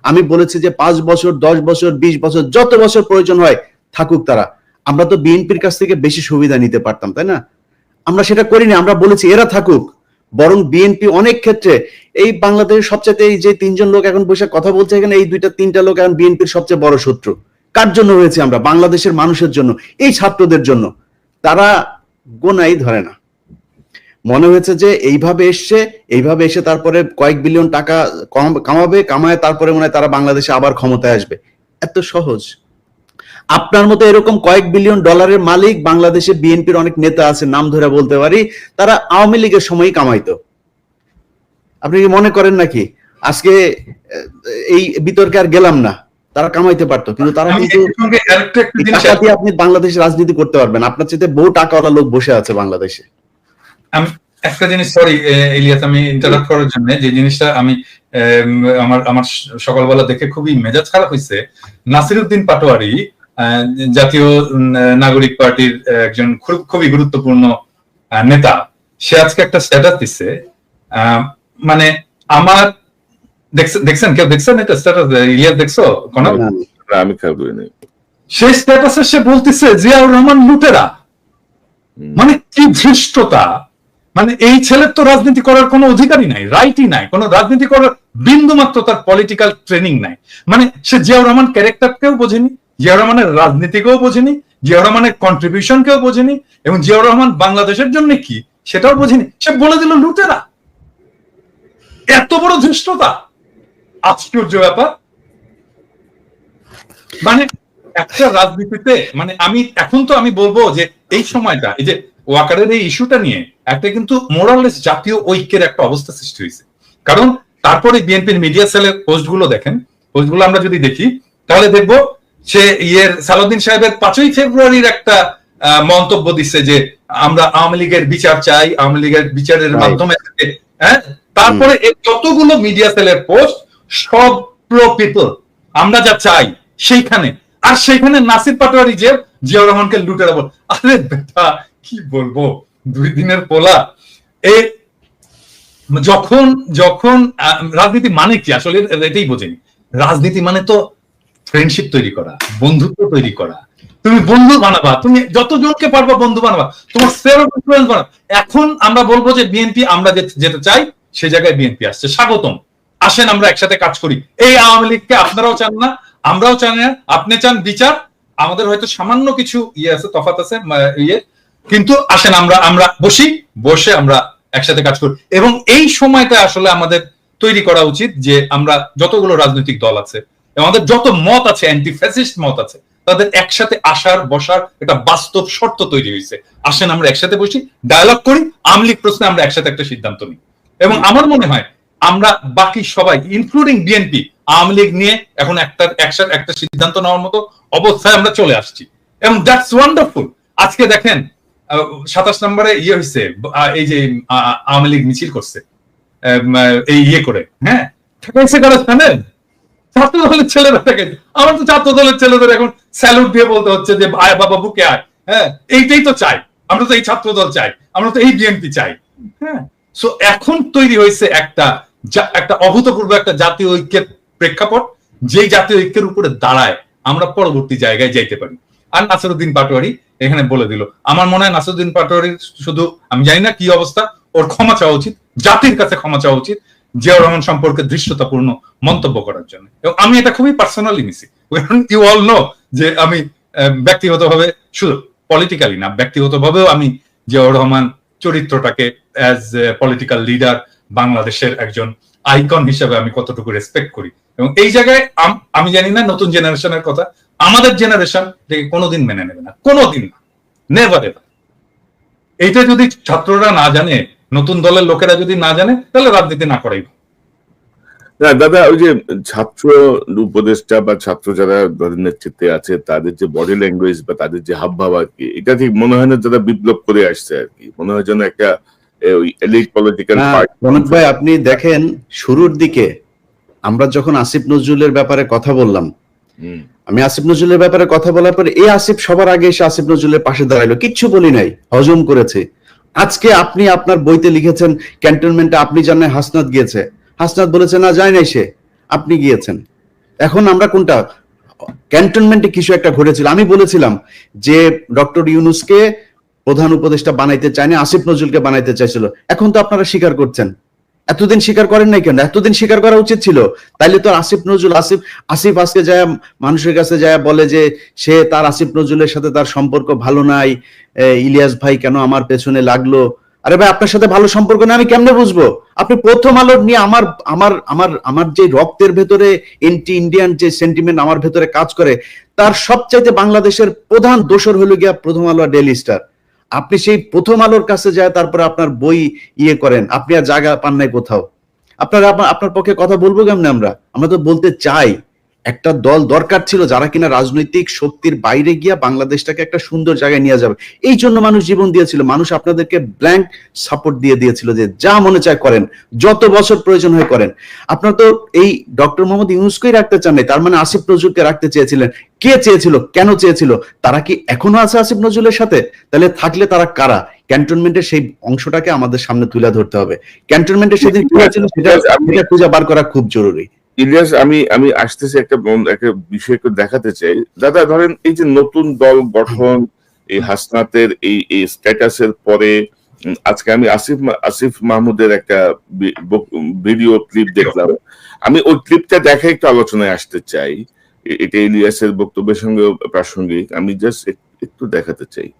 আমি বলেছি যে 5 বছর 10 বছর 20 বছর যত বছর প্রয়োজন হয় থাকুক তারা। আমরা তো বিএনপির কাছ থেকে বেশি সুবিধা নিতে পারতাম, তাই না? আমরা সেটা করিনি, আমরা বলেছি এরা থাকুক। বরং বিএনপি অনেক ক্ষেত্রে এই বাংলাদেশের সবচেয়ে, এই যে 3জন লোক এখন বসে কথা বলছে এখানে, এই 2-3টা লোক এখন বিএনপির সবচেয়ে বড় শত্রু। কার জন্য হয়েছে? আমরা বাংলাদেশের মানুষের জন্য, এই ছাত্রদের জন্য। তারা গোনাই ধরে না। মনে হয়েছে যে এইভাবে এসে তারপরে কয়েক বিলিয়ন টাকা কামায় তারপরে মনে হয় তারা বাংলাদেশে আবার ক্ষমতায় আসবে। এত সহজ? আপনার মতো এরকম কয়েক বিলিয়ন ডলারের মালিক বাংলাদেশে বিএনপির অনেক নেতা আছে, নাম ধরে বলতে পারি, তারা আওয়ামী লীগের সময়ই কামাইতো। আপনি কি মনে করেন নাকি আজকে এই বিতর্কে আর গেলাম না, তারা কামাইতে পারতো, কিন্তু তারা কিন্তু আপনি বাংলাদেশে রাজনীতি করতে পারবেন, আপনার চেয়ে বহু টাকাওয়ালা লোক বসে আছে বাংলাদেশে। আমি একটা জিনিস, সরি ইলিয়াস, আমি ইন্টারাপ্ট করার জন্য, যে জিনিসটা আমি আমার সকালবেলা দেখে খুবই মেজাজ খারাপ হয়েছে। নাসিরউদ্দিন পাটোয়ারি জাতীয় নাগরিক পার্টির একজন খুবই গুরুত্বপূর্ণ নেতা, সে আজকে একটা স্ট্যাটাস দিচ্ছে, মানে আমার দেখছেন, কেউ দেখছেন এটা স্ট্যাটাস? ইলিয়াস দেখছো? আমি খেয়াল করিনি। সেই স্ট্যাটাসে সে বলতেছে জিয়াউর রহমান লুটেরা। মানে কি ধৃষ্টতা! মানে এই ছেলের তো রাজনীতি করার কোনো অধিকারই নাই, রাইটই নাই, কোনো রাজনীতি করার বিন্দু মাত্র তার পলিটিক্যাল ট্রেনিং নাই। মানে সে জিয়াউর রহমান ক্যারেক্টারকেও বোঝেনি, জিয়াউর রহমানের রাজনীতিকেও বোঝেনি, জিয়াউর রহমানের কন্ট্রিবিউশন কেও বোঝেনি, এবং জিয়াউর রহমান বাংলাদেশের জন্য কি সেটাও বোঝেনি। সে বলে দিল লুটেরা। এত বড় ধৃষ্টতা! আশ্চর্য ব্যাপার। মানে একটা রাজনীতিতে, মানে আমি বলবো যে এই সময়টা, এই যে ওয়াকারের এই ইস্যুটা নিয়ে একটা কিন্তু মোরাললেস জাতীয় ঐক্যের একটা অবস্থা সৃষ্টি হয়েছে। কারণ তারপরে বিএনপির মিডিয়া সেলের পোস্টগুলো দেখেন, পোস্টগুলো আমরা যদি দেখি তাহলে দেখবো সে সালাউদ্দিন সাহেবের 5ই ফেব্রুয়ারির একটা মন্তব্য দিচ্ছে যে আমরা আওয়ামী লীগের বিচার চাই, আওয়ামী লীগের বিচারের মাধ্যমে, হ্যাঁ। তারপরে যতগুলো মিডিয়া সেলের পোস্ট, সব প্রো পিপল, আমরা যা চাই সেইখানে। আর সেইখানে নাসির পাটোয়ারি যে জিয়াউর রহমানকে লুটেরা বল। আরে বেটা, কি বলবো, 2 দিনের পোলা। যখন রাজনীতি মানে কি আসলে এটাই বোঝেনি। রাজনীতি মানে তো ফ্রেন্ডশিপ তৈরি করা, বন্ধুত্ব তৈরি করা। তুমি বন্ধু বানাবা, তুমি যতজনকে পারবা বন্ধু বানাবা, তোমার স্ফিয়ার অফ ইনফ্লুয়েন্স বানাবা। এখন আমরা বলবো যে বিএনপি, আমরা যেটা চাই সে জায়গায় বিএনপি আসছে, স্বাগতম, আসেন আমরা একসাথে কাজ করি। এই আওয়ামী লীগকে আপনারাও চান না, আমরাও চান না। আপনি চান বিচার, আমাদের হয়তো সামান্য কিছু আছে, তফাৎ আছে, কিন্তু আসেন আমরা বসে আমরা একসাথে কাজ করি। এবং এই সময়টা আসলে আমাদের তৈরি করা উচিত যে আমরা যতগুলো রাজনৈতিক দল আছে, আমাদের যত মত আছে, অ্যান্টি ফ্যাসিস্ট মত আছে, তাদের একসাথে আসার বসার একটা বাস্তব শর্ত তৈরি হয়েছে। আসেন আমরা একসাথে বসি, ডায়ালগ করি, আওয়ামী লীগ প্রশ্নে আমরা একসাথে একটা সিদ্ধান্ত নিই। এবং আমার মনে হয় আমরা বাকি সবাই, ইনক্লুডিং বিএনপি, আওয়ামী লীগ নিয়ে এখন একটা সিদ্ধান্ত নেওয়ার মতো অবস্থায় আমরা চলে আসছি, এবং দ্যাটস ওয়ান্ডারফুল। আজকে দেখেন 27 নম্বরে হয়েছে, এই যে আওয়ামী লীগ মিছিল করছে এই করে, হ্যাঁ, ছাত্র দলের ছেলেরা থাকে। আমার তো ছাত্র দলের ছেলেদের এখন স্যালুট দিয়ে বলতে হচ্ছে যে আয় বাবা বুকে আয়। হ্যাঁ, এইটাই তো চাই আমরা, তো এই ছাত্র দল চাই, আমরা তো এই বিএনপি চাই। হ্যাঁ, সো এখন তৈরি হয়েছে একটা অভূতপূর্ব একটা জাতীয় ঐক্যের প্রেক্ষাপট, যেই জাতীয় ঐক্যের উপরে দাঁড়ায় আমরা পরবর্তী জায়গায় যাইতে পারি। আর নাসিরউদ্দিন পাটোয়ারি এখানে বলে দিল। আমার মনে হয় নাসিরউদ্দিন পাটোয়ারির শুধু, আমি জানি না কি অবস্থা, ওর ক্ষমা চাওয়া উচিত, জাতির কাছে ক্ষমা চাওয়া উচিত জিয়াউর রহমান সম্পর্কে ধৃষ্টতাপূর্ণ মন্তব্য করার জন্য। এবং আমি এটা খুবই পার্সোনালি নিছি। ইউ অল নো যে আমি ব্যক্তিগতভাবে, শুধু পলিটিক্যালি না, ব্যক্তিগতভাবেও আমি জিয়াউর রহমান চরিত্রটাকে অ্যাজ পলিটিক্যাল লিডার, বাংলাদেশের একজন আইকন হিসেবে আমি কতটুকু রেসপেক্ট করি। এবং এই জায়গায় আমি জানি না নতুন জেনারেশনের কথা, আমাদের জেনারেশন এটাকে কোনোদিন মেনে নেবে না, কোনোদিন না, নেভার এভার। এইটা যদি ছাত্ররা না জানে, নতুন দলের লোকেরা যদি না জানে, তাহলে রাজনীতি না করাই ভালো। না দাদা, ওই যে ছাত্র উপদেষ্টা বা ছাত্র যারা দলের নেতৃত্বে আছে, তাদের যে বডি ল্যাঙ্গুয়েজ বা তাদের যে হাবভাব আর কি, এটা ঠিক মনে হয় না যারা বিপ্লব করে আসছে আর কি, মনে হয় যেন একটা এলিট পলিটিক্যাল পার্টি। রনক ভাই, আপনি দেখেন শুরুর দিকে আমরা যখন আসিফ নজরুলের ব্যাপারে কথা বললাম, আমি আসিফ নজরুলের ব্যাপারে কথা বলার পরে এই আসিফ সবার আগে এসে আসিফ নজরুলের পাশে দাঁড়াইলো, কিচ্ছু বলি নাই, হজম করেছে। আজকে আপনি আপনার বইতে লিখেছেন ক্যান্টনমেন্টে আপনি জানেন হাসনাত গিয়েছে, হাসনাত বলেছে না যায় নাই সে, আপনি গিয়েছেন। এখন আমরা কোনটা, ক্যান্টনমেন্টে কিছু একটা ঘটেছিল, আমি বলেছিলাম যে ডক্টর ইউনূসকে প্রধান উপদেষ্টা বানাইতে চায়নি, আসিফ নজরুলকে বানাইতে চাইছিল। এখন তো আপনারা স্বীকার করছেন, এতদিন স্বীকার করেন নাই কেন? এতদিন স্বীকার করা উচিত ছিল। তাইলে তো আসিফ নজরুল, আসিফ আজকে যায় মানুষের কাছে যায় বলে যে সে তার আসিফ নজরুলের সাথে তার সম্পর্ক ভালো নাই, ইলিয়াস ভাই কেন আমার পেছনে লাগলো। আরে ভাই, আপনার সাথে ভালো সম্পর্ক না আমি কেমনে বুঝবো? আপনি প্রথম আলো নিয়ে আমার আমার আমার আমার যে রক্তের ভেতরে এন্টি ইন্ডিয়ান যে সেন্টিমেন্ট আমার ভেতরে কাজ করে, তার সবচাইতে বাংলাদেশের প্রধান দোসর হলো গিয়া প্রথম আলো আর ডেইলি স্টার। আপনি সেই প্রথম আলোর কাছে যায় তারপরে আপনার বই ইয়ে করেন, আপনি আর জায়গা পান নাই কোথাও। আপনার পক্ষে কথা বলবো কেমনে? আমরা তো বলতে চাই একটা দল দরকার ছিল যারা কিনা রাজনৈতিক শক্তির বাইরে গিয়া বাংলাদেশটাকে একটা সুন্দর জায়গায় নিয়ে যাবে। এই জন্য মানুষ জীবন দিয়েছিল, মানুষ আপনাদেরকে ব্ল্যাঙ্ক সাপোর্ট দিয়েছিল যে যা মনে চায় করেন, যত বছর প্রয়োজন হয় করেন। আপনারা তো এই ডক্টর মোহাম্মদ ইউনূসকেই রাখতে চান নাই, তার মানে আসিফ নজরুলকে রাখতে চেয়েছিলেন। কে চেয়েছিল, কেন চেয়েছিল? তারা কি এখনো আছে আসিফ নজরুলের সাথে? তাহলে থাকলে তারা কারা? ক্যান্টনমেন্টের সেই অংশটাকে আমাদের সামনে তুলে ধরতে হবে। ক্যান্টনমেন্টের সেদিন কি হয়েছিল সেটা খুঁজে বার করা খুব জরুরি। ইলিয়াস, আমি আসতেছি একটা বিষয় একটু দেখাতে চাই দাদা। ধরেন এই যে নতুন দল গঠন, এই হাসনাতের এই স্ট্যাটাসের পরে আজকে আমি আসিফ মাহমুদের একটা ভিডিও ক্লিপ দেখলাম। আমি ওই ক্লিপটা দেখে একটু আলোচনায় আসতে চাই। এটা ইলিয়াসের বক্তব্যের সঙ্গে প্রাসঙ্গিক, আমি জাস্ট একটু দেখাতে চাই।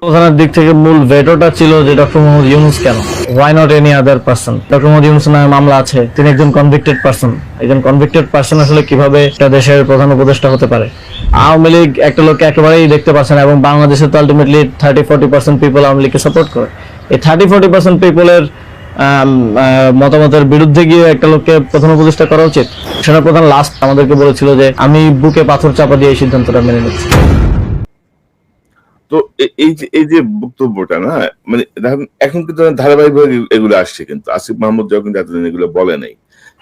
প্রধানের দিক থেকে মূল ভেটোটা ছিল যে ডক্টর মোহাম্মদ ইউনূস কেন, why not any other person. Doctor Mohammad Yunus নামে মামলা আছে, তিনি একজন কনভিক্টেড পারসন। একজন কনভিক্টেড পারসন আসলে কিভাবে একটা দেশের প্রধান উপদেষ্টা হতে পারে? আওয়ামী লীগ একটা লোককে একেবারেই দেখতে পাচ্ছে না, এবং বাংলাদেশে তো আলটিমেটলি 30-40% পিপল আওয়ামী লীগকে সাপোর্ট করে। এই 30-40% পিপলের মতামতের বিরুদ্ধে গিয়ে একটা লোককে প্রধান উপদেষ্টা করা উচিত? সেনাপ্রধান লাস্ট আমাদেরকে বলেছিল যে আমি বুকে পাথর চাপা দিয়ে এই সিদ্ধান্তটা মেনে নিচ্ছি। তো এই যে বক্তব্যটা না, মানে এখন কিন্তু ধারাবাহিকভাবে এগুলো আসছে, কিন্তু আসিফ মাহমুদ যখন এতদিন এগুলো বলে নাই,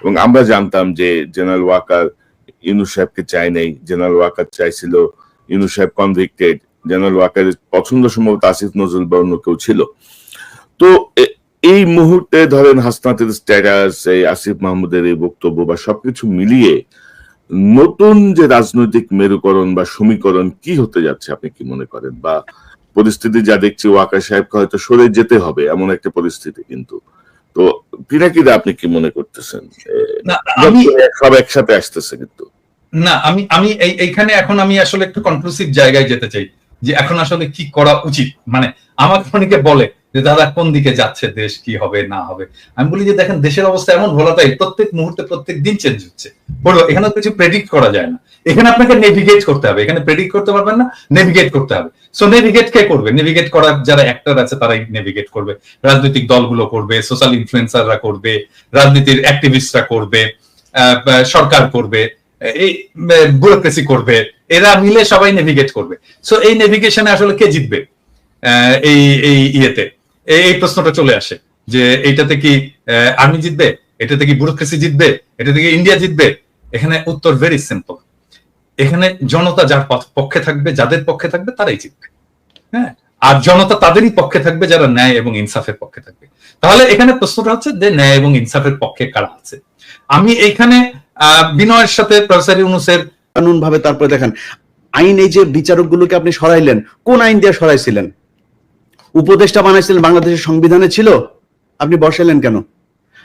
এবং আমরা জানতাম যে জেনারেল ওয়াকার ইউনূস সাহেবকে চায় নাই, জেনারেল ওয়াকার চাইছিল ইউনূস সাহেব কনভিক্টেড, জেনারেল ওয়াকারের পছন্দ সম্ভবত আসিফ নজরুল বা অন্য কেউ ছিল। তো এই মুহূর্তে ধরেন হাসনাতের স্ট্যাটাস, এই আসিফ মাহমুদের এই বক্তব্য বা সবকিছু মিলিয়ে নতুন যে রাজনৈতিক মেরুকরণ বা সমীকরণ কি হতে যাচ্ছে আপনি কি মনে করেন? বা পরিস্থিতি যা দেখছি ওয়াকার সাহেবকে হয়তো সরে যেতে হবে এমন একটা পরিস্থিতি, কিন্তু তো পিনাকিদা আপনি কি মনে করতেছেন? সব একসাথে আসতেছে কিন্তু না, আমি এইখানে এখন আমি আসলে একটু কনক্লুসিভ জায়গায় যেতে চাই যে এখন আসলে কি করা উচিত। মানে আমাকে অনেকে বলে যে দাদা কোন দিকে যাচ্ছে দেশ, কি হবে না হবে। আমি বলি যে দেখেন দেশের অবস্থা এমন ভোলাটাইল, প্রত্যেক মুহূর্তে প্রত্যেক দিন চেঞ্জ হচ্ছে। বলবো এখানে কিছু প্রেডিক্ট করা যায় না, এখানে আপনাকে নেভিগেট করতে হবে। এখানে প্রেডিক্ট করতে পারবেন না, নেভিগেট করতে হবে। সো নেভিগেট কে করবে? নেভিগেট করার যারা অ্যাক্টর আছে তারাই নেভিগেট করবে। রাজনৈতিক দলগুলো করবে, সোশ্যাল ইনফ্লুয়েন্সাররা করবে, রাজনীতির অ্যাক্টিভিস্টরা করবে, সরকার করবে, এই ব্যুরোক্রেসি করবে, এরা মিলে সবাই নেভিগেট করবে। সো এই নেভিগেশনে আসলে কে জিতবে এই ইয়েতে? এই প্রশ্নটা চলে আসে যে এইটাতে কি আর্মি জিতবে, এটাতে কি ব্যুরোক্রেসি জিতবে, এটা থেকে ইন্ডিয়া জিতবে? এখানে উত্তর ভেরি সিম্পল। এখানে জনতা যার পক্ষে থাকবে, যাদের পক্ষে থাকবে তারাই জিতবে। হ্যাঁ, আর জনতা তাদেরই পক্ষে থাকবে যারা ন্যায় এবং ইনসাফের পক্ষে থাকবে। তাহলে এখানে প্রশ্নটা হচ্ছে যে ন্যায় এবং ইনসাফের পক্ষে কারা আছে। আমি এইখানে বিনয়ের সাথে প্রফেসর ইউনূসের কানুন ভাবে তারপরে দেখেন আইন, এই যে বিচারকগুলোকে আপনি সরাইলেন, কোন আইন দিয়ে সরাইছিলেন? উপদেষ্টা বানাইছিলেন বাংলাদেশের সংবিধানে ছিল, আপনি বসাইলেন কেন?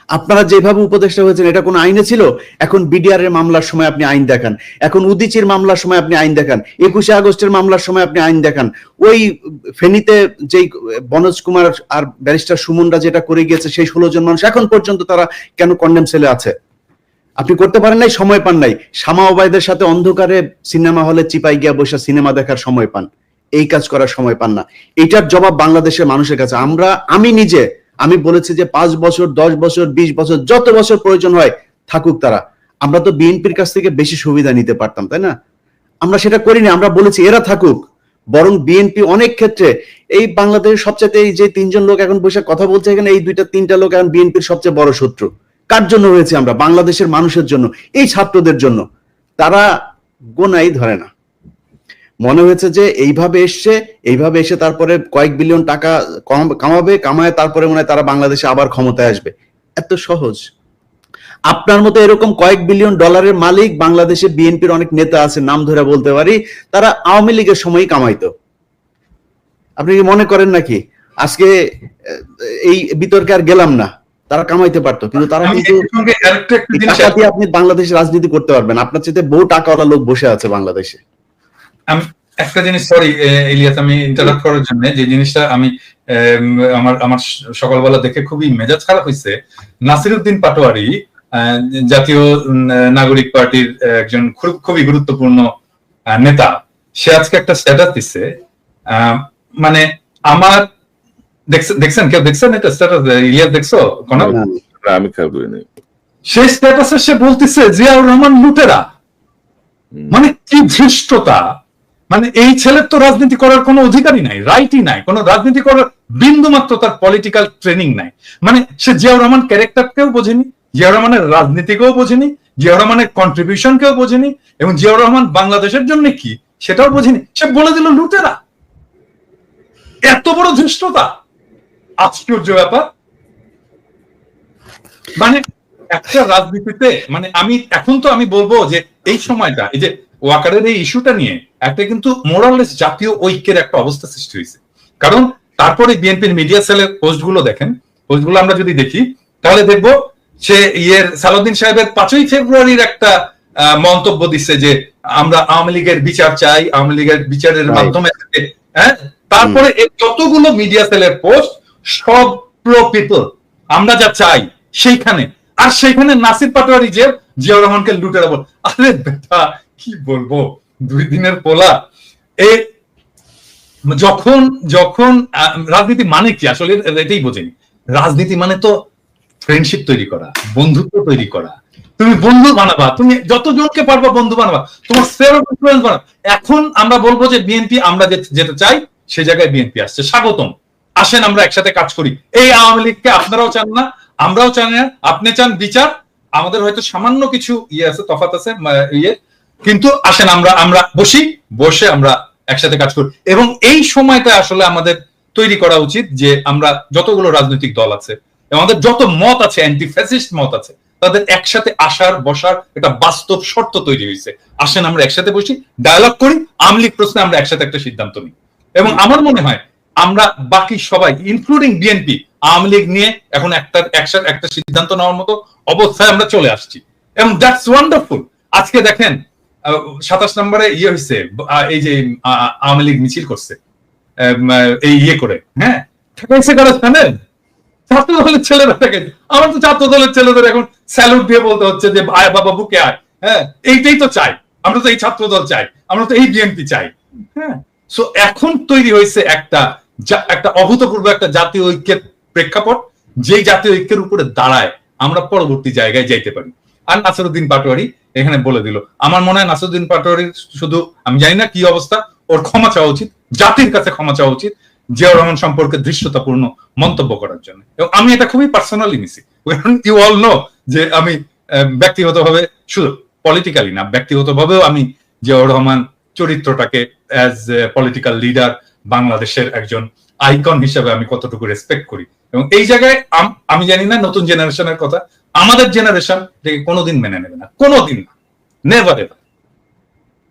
আপনারা যেভাবে উপদেষ্টা হয়েছেন এটা কোন আইনে ছিল? এখন বিডিআর এর মামলার সময় আপনি আইন দেখান, এখন উদিচির মামলার সময় আপনি আইন দেখান, 21শে আগস্টের মামলার সময় আপনি আইন দেখান। ওই ফেনীতে যেই বনোজ কুমার আর ব্যারিস্টার সুমনরা যেটা করে গিয়েছে, সেই 16 জন মানুষ এখন পর্যন্ত তারা কেন কন্ডেম সেলে আছে? আপনি করতে পারেন নাই, সময় পান নাই। শামা ওবায়দের সাথে অন্ধকারে সিনেমা হলে চিপাই গিয়া বসে সিনেমা দেখার সময় পান, এই কাজ করার সময় পান না। এটার জবাব বাংলাদেশের মানুষের কাছে। আমি বলেছি যে 5 বছর 10 বছর 20 বছর যত বছর প্রয়োজন হয় থাকুক তারা। আমরা তো বিএনপির কাছ থেকে বেশি সুবিধা নিতে পারতাম, তাই না? আমরা সেটা করিনি, আমরা বলেছি এরা থাকুক। বরং বিএনপি অনেক ক্ষেত্রে এই বাংলাদেশের সবচেয়ে, এই যে 3 জন লোক এখন বসে কথা বলছে এখানে, এই 2-3টা লোক এখন বিএনপির সবচেয়ে বড় শত্রু। কার জন্য হয়েছে? আমরা বাংলাদেশের মানুষের জন্য, এই ছাত্রদের জন্য। তারা গোনাই ধরে না, মনে হয়েছে যে এইভাবে এসে তারপরে কয়েক বিলিয়ন টাকা কামায়, তারপরে মনে হয় তারা বাংলাদেশে আবার ক্ষমতায় আসবে। এত সহজ। আপনার মতো এরকম কয়েক বিলিয়ন ডলারের মালিক বাংলাদেশে বিএনপির অনেক নেতা আছে, নাম ধরে বলতে পারি, তারা আওয়ামী লীগের সময় কামাইতো। আপনি কি মনে করেন নাকি আজকে এই বিতর্কে আর গেলাম না, তারা কামাইতে পারতো, কিন্তু তারা কিন্তু টাকা দিয়ে আপনি বাংলাদেশে রাজনীতি করতে পারবেন। আপনার চাইতে বহু টাকাওয়ালা লোক বসে আছে বাংলাদেশে। আমি একটা জিনিস, সরি ইলিয়াস, আমি ইন্টারাপ্ট করার জন্য, যে জিনিসটা আমি আমার সকালবেলা দেখে খুবই মেজাজ খারাপ হয়েছে। নাসিরউদ্দিন পাটোয়ারি জাতীয় নাগরিক পার্টির একজন খুবই গুরুত্বপূর্ণ নেতা, সে আজকে একটা স্ট্যাটাস দিচ্ছে, মানে আমার দেখছেন, কেউ দেখছেন এটা স্ট্যাটাস? ইলিয়াস দেখছো? আমি খেয়াল করি নাই। সেই স্ট্যাটাসে সে বলতেছে জিয়াউর রহমান লুটেরা। মানে কি ধৃষ্টতা! মানে এই ছেলের তো রাজনীতি করার কোনো অধিকারই নাই, রাইটই নাই, কোনো রাজনীতি করার বিন্দু মাত্র তার পলিটিক্যাল ট্রেনিং নাই। মানে সে জিয়াউর রহমান ক্যারেক্টারকেও বোঝেনি, জিয়াউর রহমানের রাজনীতিকেও বোঝেনি, জিয়াউর রহমানের কন্ট্রিবিউশনকেও বোঝেনি, এবং জিয়াউর রহমান বাংলাদেশের জন্য কি সেটাও বোঝেনি। সে বলে দিল লুটেরা। এত বড় ধৃষ্টতা! আশ্চর্য ব্যাপার। মানে একটা রাজনীতিতে, মানে আমি বলবো যে এই সময়টা, এই যে ওয়াকারের এই ইস্যুটা নিয়ে একটা কিন্তু মোরাললেস জাতীয় ঐক্যের একটা অবস্থা সৃষ্টি হয়েছে। কারণ তারপরে বিএনপির মিডিয়া সেলের পোস্টগুলো দেখেন, পোস্টগুলো আমরা যদি দেখি তাহলে দেখবো সে সালাউদ্দিন সাহেবের 5ই ফেব্রুয়ারির একটা মন্তব্য দিচ্ছে যে আমরা আওয়ামী লীগের বিচার চাই, আওয়ামী লীগের বিচারের মাধ্যমে, হ্যাঁ। তারপরে যতগুলো মিডিয়া সেলের পোস্ট, সব প্রো পিপল, আমরা যা চাই সেইখানে, আর সেইখানে নাসির পাটোয়ারি যে জিয়াউর রহমানকে লুটেরা বল। আরে বেটা, কি বলবো, 2 দিনের পোলা। যখন রাজনীতি মানে কি আসলে এটাই বোঝেনি। রাজনীতি মানে তো ফ্রেন্ডশিপ তৈরি করা, বন্ধুত্ব তৈরি করা। তুমি বন্ধু বানাবা, তুমি যতজনকে পারবা বন্ধু বানাবা, তোমার স্ফিয়ার অফ ইনফ্লুয়েন্স বানাবা। এখন আমরা বলবো যে বিএনপি, আমরা যেটা চাই সেই জায়গায় বিএনপি আসছে, স্বাগতম, আসেন আমরা একসাথে কাজ করি। এই আওয়ামী লীগকে আপনারাও চান না, আমরাও চাই না। আপনি চান বিচার, আমাদের হয়তো সামান্য কিছু আছে, তফাৎ আছে, কিন্তু আসেন আমরা বসে আমরা একসাথে কাজ করি। এবং এই সময়টা আসলে আমাদের তৈরি করা উচিত যে আমরা যতগুলো রাজনৈতিক দল আছে, আমাদের যত মত আছে, অ্যান্টি ফ্যাসিস্ট মত আছে, তাদের একসাথে আসার বসার একটা বাস্তব শর্ত তৈরি হয়েছে। আসেন আমরা একসাথে বসি, ডায়ালগ করি, আওয়ামী লীগ প্রশ্নে আমরা একসাথে একটা সিদ্ধান্ত নিই। এবং আমার মনে হয় আমরা বাকি সবাই, ইনক্লুডিং বিএনপি, আওয়ামী লীগ নিয়ে এখন একটা সিদ্ধান্ত নেওয়ার মতো অবস্থায় আমরা চলে আসছি, এবং দ্যাটস ওয়ান্ডারফুল। আজকে দেখেন 27 নম্বরে হয়েছে, এই যে আওয়ামী লীগ মিছিল করছে এই করে, হ্যাঁ, ঠেকাইছে কারা জানেন? ছাত্র দলের ছেলেরা থেকে। আমার তো ছাত্র দলের ছেলেদের এখন স্যালুট দিয়ে বলতে হচ্ছে যে আয় বাবা বুকে আয়। হ্যাঁ, এইটাই তো চাই আমরা, তো এই ছাত্র দল চাই, আমরা তো এই বিএনপি চাই। হ্যাঁ, সো এখন তৈরি হয়েছে একটা অভূতপূর্ব একটা জাতীয় ঐক্যের প্রেক্ষাপট, যেই জাতীয় ঐক্যের উপরে দাঁড়ায় আমরা পরবর্তী জায়গায় যাইতে পারি। আর নাসিরউদ্দিন পাটোয়ারি এখানে বলে দিল। আমার মনে হয় নাসিরউদ্দিন পাটোয়ারির শুধু, আমি জানি না কি অবস্থা, ওর ক্ষমা চাওয়া উচিত, জাতির কাছে ক্ষমা চাওয়া উচিত জিয়াউর রহমান সম্পর্কে দৃশ্যতাপূর্ণ মন্তব্য করার জন্য। এবং আমি এটা খুবই পার্সোনালি নিছি। ইউ অল নো যে আমি ব্যক্তিগতভাবে, শুধু পলিটিক্যালি না, ব্যক্তিগতভাবেও আমি জিয়াউর রহমান চরিত্রটাকে অ্যাজ পলিটিক্যাল লিডার, বাংলাদেশের একজন আইকন হিসেবে আমি কতটুকু রেসপেক্ট করি। এবং এই জায়গায় আমি জানি না নতুন জেনারেশনের কথা, আমাদের জেনারেশন এটাকে কোনোদিন মেনে নেবে না, কোনোদিন না, নেভার এভার।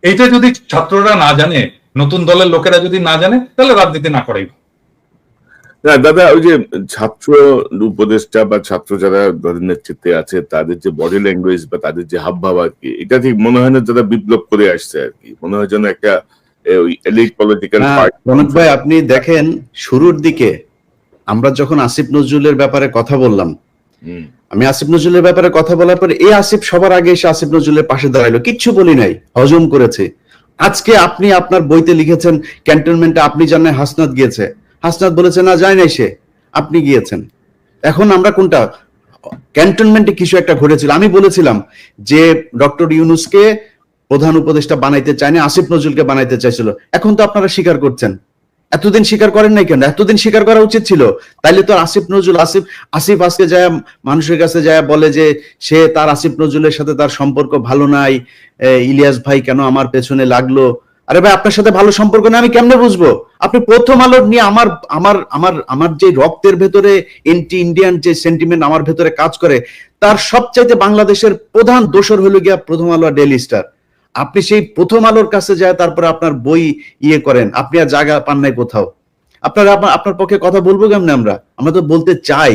এইটা যদি ছাত্ররা না জানে, নতুন দলের লোকেরা যদি না জানে, তাহলে রাজনীতি না করাই। না দাদা, ওই যে ছাত্র উপদেষ্টা বা ছাত্র যারা দলের নেতৃত্বে আছে, তাদের যে বডি ল্যাঙ্গুয়েজ বা তাদের যে হাবভাব আর কি, এটা ঠিক মনে হয় না যারা বিপ্লব করে আসছে আর কি, মনে হয় যেন একটা এলিট পলিটিক্যাল পার্টি। রনক ভাই, আপনি দেখেন শুরুর দিকে আমরা যখন আসিফ নজরুলের ব্যাপারে কথা বললাম, আমি আসিফ নজরুলের ব্যাপারে কথা বলার পরে এই আসিফ সবার আগে এসে আসিফ নজরুলের পাশে দাঁড়াইলো, কিচ্ছু বলি নাই, হজম করেছে। আজকে আপনি আপনার বইতে লিখেছেন ক্যান্টনমেন্টে আপনি জানেন হাসনাত গিয়েছে, হাসনাত বলেছে না যায় নাই সে, আপনি গিয়েছেন। এখন আমরা কোনটা, ক্যান্টনমেন্টে কিছু একটা ঘটেছিল, আমি বলেছিলাম যে ডক্টর ইউনূসকে প্রধান উপদেষ্টা বানাইতে চায়নি, আসিফ নজরুলকে বানাইতে চাইছিল। এখন তো আপনারা স্বীকার করছেন, এতদিন স্বীকার করেন নাই কেন? এতদিন স্বীকার করা উচিত ছিল। তাইলে তো আসিফ নজরুল, আসিফ আজকে যায় মানুষের কাছে যায় বলে যে সে তার আসিফ নজরুলের সাথে তার সম্পর্ক ভালো নাই, ইলিয়াস ভাই কেন আমার পেছনে লাগলো। আরে ভাই, আপনার সাথে ভালো সম্পর্ক না আমি কেমনে বুঝবো? আপনি প্রথম আলো নিয়ে আমার যে রক্তের ভেতরে এন্টি ইন্ডিয়ান যে সেন্টিমেন্ট আমার ভেতরে কাজ করে, তার সবচাইতে বাংলাদেশের প্রধান দোসর হলো গিয়া প্রথম আলো আর ডেইলি স্টার। আপনি সেই প্রথম আলোর কাছে যায় তারপরে আপনার বই করেন, আপনি আর জায়গা পান নাই কোথাও। আপনার পক্ষে কথা বলবো কেমনে? আমরা তো বলতে চাই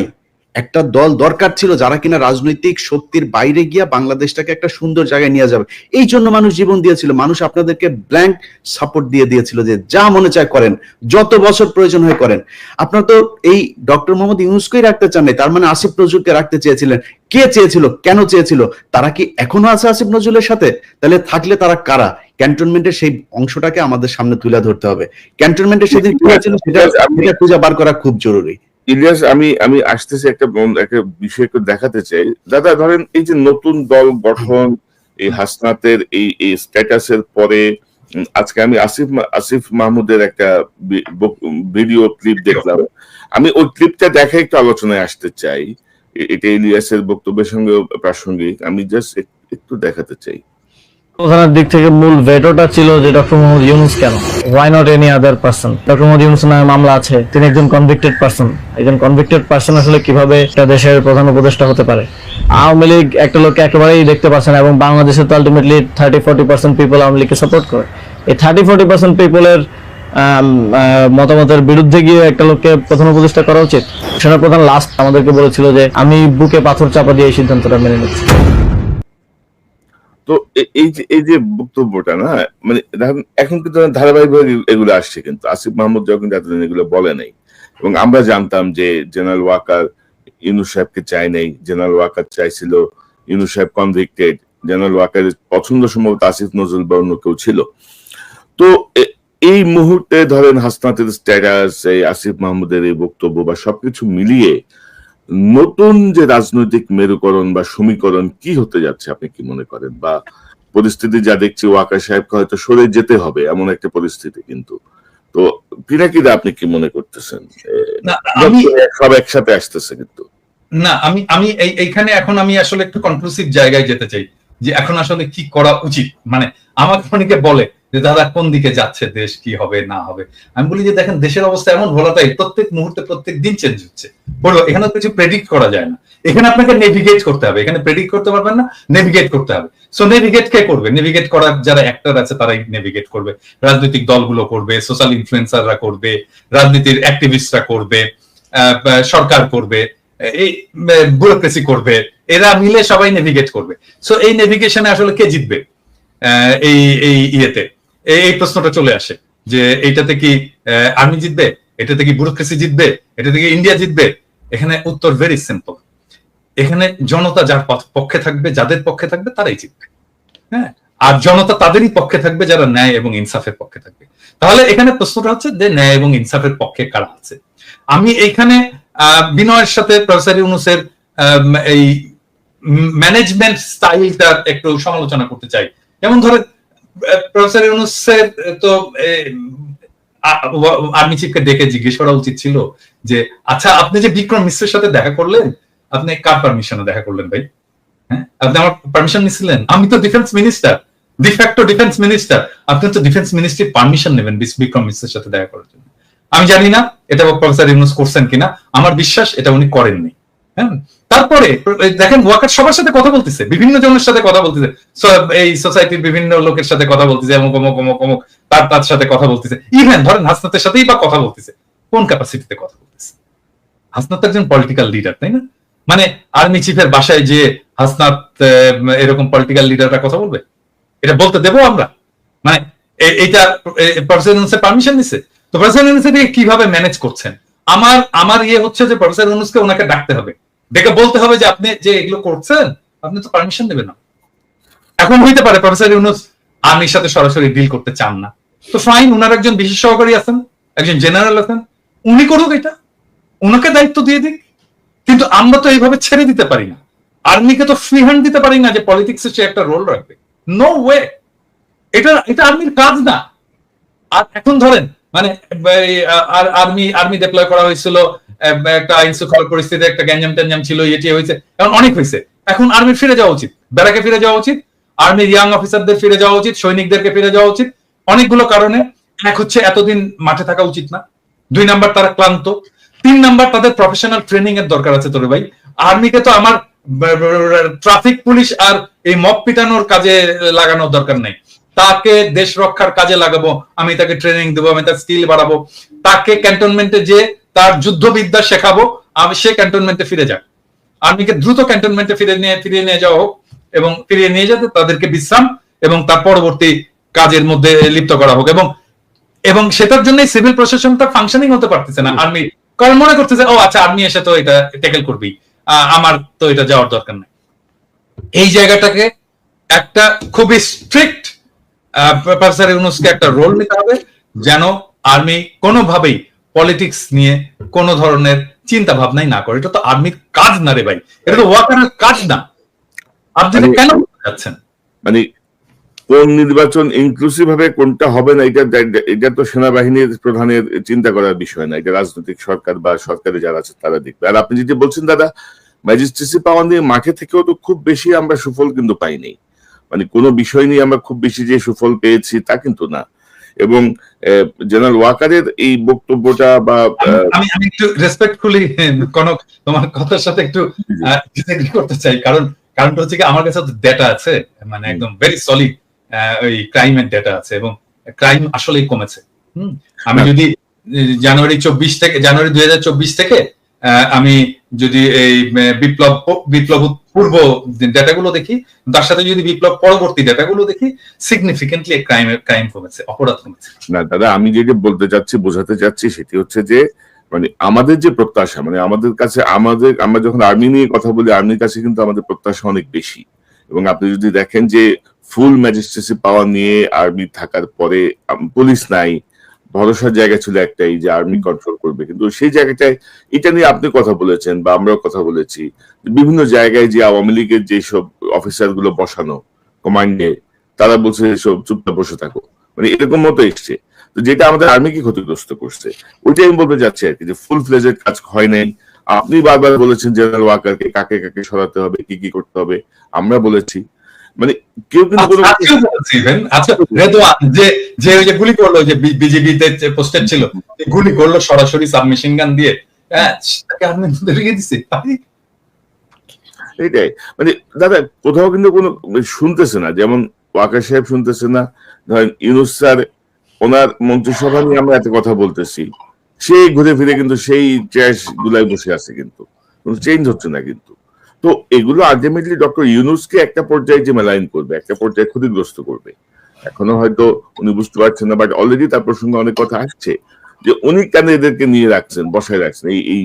একটা দল দরকার ছিল যারা কিনা রাজনৈতিক শক্তির বাইরে গিয়া বাংলাদেশটাকে একটা সুন্দর জায়গায় নিয়ে যাবে। এই জন্য মানুষ জীবন দিয়েছিল, মানুষ আপনাদেরকে ব্ল্যাঙ্ক সাপোর্ট দিয়েছিল যে যা মনে চায় করেন, যত বছর প্রয়োজন হয় করেন। আপনার তো এই ডক্টর মোহাম্মদ ইউনূসকেই রাখতে চান নাই, তার মানে আসিফ নজরুলকে রাখতে চেয়েছিলেন। কে চেয়েছিল, কেন চেয়েছিল? তারা কি এখনো আছে আসিফ নজরুলের সাথে? তাহলে থাকলে তারা কারা? ক্যান্টনমেন্টের সেই অংশটাকে আমাদের সামনে তুলে ধরতে হবে। ক্যান্টনমেন্টের সেদিন কি হয়েছিল সেটা খুঁজে বার করা খুব জরুরি। ইলিয়াস, আমি আসতেছি একটা বিষয় একটু দেখাতে চাই। দাদা ধরেন এই যে নতুন দল গঠন, এই হাসনাতের এই স্ট্যাটাসের পরে আজকে আমি আসিফ মাহমুদের একটা ভিডিও ক্লিপ দেখলাম। আমি ওই ক্লিপটা দেখে একটু আলোচনায় আসতে চাই। এটা ইলিয়াসের বক্তব্যের সঙ্গে প্রাসঙ্গিক, আমি জাস্ট একটু দেখাতে চাই। প্রধানের দিক থেকে মূল ভেটোটা ছিল যে ডক্টর মোহাম্মদ ইউনূস কেন, why not any other person. Doctor Mohammad Yunus নামে মামলা আছে, তিনি একজন কনভিক্টেড পারসন। একজন কনভিক্টেড পারসন আসলে কিভাবে একটা দেশের প্রধান উপদেষ্টা হতে পারে? আওয়ামী লীগ একটা লোককে একেবারেই দেখতে পাচ্ছে না, এবং বাংলাদেশে তো আলটিমেটলি 30-40% পিপল আওয়ামী লীগকে সাপোর্ট করে। এই 30-40% পিপলের মতামতের বিরুদ্ধে গিয়ে একটা লোককে প্রধান উপদেষ্টা করা উচিত? সেনাপ্রধান লাস্ট আমাদেরকে বলেছিল যে আমি বুকে পাথর চাপা দিয়ে এই সিদ্ধান্তটা মেনে নিচ্ছি। তো এই যে বক্তব্যটা না, মানে এখন কিন্তু ধারাবাহিকভাবে এগুলো আসছে, কিন্তু আসিফ মাহমুদ যখন এতদিন এগুলো বলে নাই, এবং আমরা জানতাম যে জেনারেল ওয়াকার ইউনূস সাহেবকে চাই নাই, জেনারেল ওয়াকার চাইছিল ইউনূস সাহেব কনভিক্টেড, জেনারেল ওয়াকারের পছন্দ সম্ভবত আসিফ নজরুল বা অন্য কেউ ছিল। তো এই মুহূর্তে ধরেন হাসনাতের স্ট্যাটাস, এই আসিফ মাহমুদের এই বক্তব্য বা সবকিছু মিলিয়ে নতুন যে রাজনৈতিক মেরুকরণ বা সমীকরণ কি হতে যাচ্ছে আপনি কি মনে করেন? বা পরিস্থিতি যা দেখছি ওয়াকার সাহেবকে হয়তো সরে যেতে হবে এমন একটা পরিস্থিতি, কিন্তু তো পিনাকিদা আপনি কি মনে করতেছেন? সব একসাথে আসতেছে কিন্তু না, আমি এইখানে এখন আমি আসলে একটু কনক্লুসিভ জায়গায় যেতে চাই যে এখন আসলে কি করা উচিত। মানে আমাকে অনেকে বলে যে দাদা কোন দিকে যাচ্ছে দেশ, কি হবে না হবে। আমি বলি যে দেখেন দেশের অবস্থা এমন ভোলাটাইল, প্রত্যেক মুহূর্তে প্রত্যেক দিন চেঞ্জ হচ্ছে। বলবো এখানে কিছু প্রেডিক্ট করা যায় না, এখানে আপনাকে নেভিগেট করতে হবে। এখানে প্রেডিক্ট করতে পারবেন না, নেভিগেট করতে হবে। সো নেভিগেট কে করবে? নেভিগেট করার যারা অ্যাক্টর আছে তারাই নেভিগেট করবে, রাজনৈতিক দলগুলো করবে, সোশ্যাল ইনফ্লুয়েন্সাররা করবে, রাজনীতির অ্যাক্টিভিস্টরা করবে, সরকার করবে, এই ব্যুরোক্রেসি করবে, এরা মিলে সবাই নেভিগেট করবে। সো এই নেভিগেশনে আসলে কে জিতবে এই ইয়েতে? এই প্রশ্নটা চলে আসে যে এইটাতে কি আর্মি জিতবে, এটাতে কি ব্যুরোক্রেসি জিতবে, এটাতে কি ইন্ডিয়া জিতবে? এখানে উত্তর ভেরি সিম্পল। এখানে জনতা যার পক্ষে থাকবে, যাদের পক্ষে থাকবে তারাই জিতবে। হ্যাঁ, আর জনতা তাদেরই পক্ষে থাকবে যারা ন্যায় এবং ইনসাফের পক্ষে থাকবে। তাহলে এখানে প্রশ্নটা হচ্ছে যে ন্যায় এবং ইনসাফের পক্ষে কারা আছে। আমি এইখানে বিনয়ের সাথে প্রফেসর ইউনূসের এই ম্যানেজমেন্ট স্টাইলটার একটু সমালোচনা করতে চাই। যেমন ধরেন প্রফেসর ইউনূসের তো আর্মি চিফকে ডেকে জিজ্ঞেস করা উচিত ছিল যে আচ্ছা আপনি যে বিক্রম মিশ্রের সাথে দেখা করলেন, আপনি কার পারমিশনে দেখা করলেন ভাই? হ্যাঁ, আপনি আমার পারমিশন নিছিলেন? আমি তো defence minister, de facto defence minister, আপনি তো ডিফেন্স মিনিস্ট্রির পারমিশন নেবেন বিক্রম মিশ্রের সাথে দেখা করার জন্য। আমি জানি না এটা প্রফেসর ইউনূস করছেন কিনা, আমার বিশ্বাস এটা উনি করেননি। হ্যাঁ, তারপরে দেখেন ওয়াকার সবার সাথে কথা বলতেছে, বিভিন্ন জনের সাথে কথা বলতেছে, এই সোসাইটির বিভিন্ন লোকের সাথে কথা বলতেছে, অমুক অমুক অমুক অমুক তার সাথে কথা বলতেছে। ইভেন ধরেন হাসনাতের সাথেই বা কথা বলতেছে, কোন ক্যাপাসিটিতে কথা বলতেছে? হাসনাত একজন পলিটিক্যাল লিডার, তাই না? মানে আর্মি চিফের বাসায় যে হাসনাত এরকম পলিটিক্যাল লিডাররা কথা বলবে, এটা বলতে দেবো আমরা? মানে এইটা প্রফেসর ইউনূসের পারমিশন নিছে? তো প্রফেসর ইউনূসের কিভাবে ম্যানেজ করছেন? আমার ইয়ে হচ্ছে যে প্রফেসর ইউনূসকে ওনাকে ডাকতে হবে, ডেকে বলতে হবে যে আপনি যে এগুলো করছেন আপনি তো পারমিশন নেবেন না। এখন হইতে পারে প্রফেসর ইউনূস আর্মির সাথে সরাসরি ডিল করতে চান না, তো ফাইন, ওনার একজন বিশেষ সহকারী আছেন, একজন জেনারেল আছেন, উনি করুক, এটা ওনাকে দায়িত্ব দিয়ে দিক। কিন্তু আমরা তো এইভাবে ছেড়ে দিতে পারি না, আর্মিকে তো ফ্রি হ্যান্ড দিতে পারি না যে পলিটিক্সে সে একটা রোল রাখবে। নো ওয়ে, এটা আর্মির কাজ না। আর এখন ধরেন মানে আর্মি ডিপ্লয় করা হয়েছিল, একটা আইন শৃঙ্খলা পরিস্থিতি, একটা গ্যাঞ্জাম ট্যাঞ্জাম ছিল, এটি হয়েছে, এখন অনেক হয়েছে। এখন আর্মির ফিরে যাওয়া উচিত, ব্যারাকে ফিরে যাওয়া উচিত, আর্মির ইয়াং অফিসারদের ফিরে যাওয়া উচিত, সৈনিকদেরকে ফিরে যাওয়া উচিত, অনেকগুলো কারণে। এক হচ্ছে এতদিন মাঠে থাকা উচিত না, 2 নাম্বার তারা ক্লান্ত, 3 নাম্বার তাদের প্রফেশনাল ট্রেনিং এর দরকার আছে। তোরে ভাই, আর্মিকে তো আমার ট্রাফিক পুলিশ আর এই মব পিটানোর কাজে লাগানোর দরকার নেই। তাকে দেশ রক্ষার কাজে লাগাবো, আমি তাকে ট্রেনিং দেবো, আমি তার স্কিল বাড়াবো, তাকে ক্যান্টনমেন্টে যে তার যুদ্ধবিদ্যা শেখাবো, আমি সে ক্যান্টনমেন্টে ফিরে যাক। আর্মিকে দ্রুত ক্যান্টনমেন্টে ফিরিয়ে নিয়ে যাওয়া হোক, এবং ফিরিয়ে নিয়ে যেতে তাদেরকে বিশ্রাম এবং তার পরবর্তী কাজের মধ্যে লিপ্ত করা হোক। এবং সেটার জন্য সিভিল প্রশাসনটা ফাংশনিং হতে পারতেছে না আর্মি, কারণ মনে করতেছে ও আচ্ছা আর্মি এসে তো এটা ট্যাকেল করবি, আমার তো এটা যাওয়ার দরকার নেই। এই জায়গাটাকে একটা খুবই স্ট্রিক্ট প্রফেসর ইউনূসকে একটা রোল নিতে হবে, যেন আর্মি কোনোভাবেই পলিটিক্স নিয়ে কোন ধরনের চিন্তা ভাবনাই না করে। এটা তো আর্মির কাজ না রে ভাই, এটা তো ওয়াকারের কাজ না। আপনি কেন যাচ্ছেন? মানে কোন নির্বাচন ইনক্লুসিভ হবে, কোনটা হবে না, এটা তো সেনাবাহিনীর প্রধানের চিন্তা করার বিষয় না, এটা রাজনৈতিক সরকার বা সরকারে যারা আছে তারা দেখবে। আর আপনি যেটা বলছেন দাদা, ম্যাজিস্ট্রেসি পাওয়া নিয়ে মাঠে থেকেও তো খুব বেশি আমরা সুফল কিন্তু পাইনি। মানে কোনো বিষয় নিয়ে আমরা খুব বেশি যে সুফল পেয়েছি তা কিন্তু না। এবং জেনারেল ওয়াকারের এই বক্তব্যটা বা আমি একটু রেসপেক্টফুলি কনক তোমার কথার সাথে একটু ডিসএগ্রি করতে চাই, কারণটা হচ্ছে কি আমার কাছে তো ডেটা আছে, মানে একদম ভেরি সলিড ওই ক্রাইমের ডেটা আছে, এবং ক্রাইম আসলেই কমেছে। আমি যদি জানুয়ারি 2024 থেকে আমি যদি এই বিপ্লব পূর্ব ডেটাগুলো দেখি, তার সাথে যদি বিপ্লব পরবর্তী ডেটাগুলো দেখি, সিগনিফিকেন্টলি ক্রাইম কমেছে, অপরাধ কমেছে। না দাদা, আমি যেটা বলতে চাচ্ছি, বোঝাতে চাচ্ছি, সেটি হচ্ছে যে মানে আমাদের যে প্রত্যাশা, মানে আমাদের কাছে আমরা যখন আর্মি নিয়ে কথা বলি, আর্মির কাছে কিন্তু আমাদের প্রত্যাশা অনেক বেশি। এবং আপনি যদি দেখেন যে ফুল ম্যাজিস্ট্রেসি পাওয়ার নিয়ে আর্মি থাকার পরে পুলিশ নাই, ভরসার জায়গা ছিল একটাই যে আর্মি কন্ট্রোল করবে, কিন্তু সেই জায়গাটায় এটা নিয়ে আপনি কথা বলেছেন বা আমরাও কথা বলেছি, বিভিন্ন জায়গায় যে আওয়ামী লীগের যেসব অফিসার গুলো বসানো কমান্ডে, তারা বলছে এসব চুপচাপ বসে থাকো, মানে এরকম মতো এসছে। তো যেটা আমাদের আর্মিকে ক্ষতিগ্রস্ত করছে, ওইটাই আমি বলতে যাচ্ছি আর কি, যে ফুল ফ্লেজের কাজ হয় নাই। আপনি বারবার বলেছেন জেনারেল ওয়াকারকে কাকে কাকে সরাতে হবে, কি কি করতে হবে, আমরা বলেছি। মানে কেউ কিন্তু রেদওয়ান যে ওই যে গুলি করলো, যে বিজেপিতে পোস্টেড ছিল, গুলি করলো সরাসরি সাবমেশিন গান দিয়ে, তাকে আর্মি ধরিয়ে দিছে। এইটাই মানে দাদা, কোথাও কিন্তু কোনো শুনতেছে না, যেমন ওয়াকার সাহেব শুনতেছে না, ধরেন ইউনূস স্যার ওনার মন্ত্রিসভা নিয়ে আমরা এত কথা বলতেছি, সেই ঘুরে ফিরে কিন্তু সেই ট্র্যাশ গুলাই বসে আছে, কিন্তু কোনো চেঞ্জ হচ্ছে না। কিন্তু তো এগুলো আলটিমেটলি ডক্টর ইউনূসকে একটা পর্যায়ে যে মেলাইন করবে, একটা পর্যায়ে ক্ষতিগ্রস্ত করবে। এখনো হয়তো উনি বুঝতে পারছেন না, বাট অলরেডি তার প্রসঙ্গে অনেক কথা আসছে যে উনি কেন এদেরকে নিয়ে রাখছেন, বসায় রাখছেন এই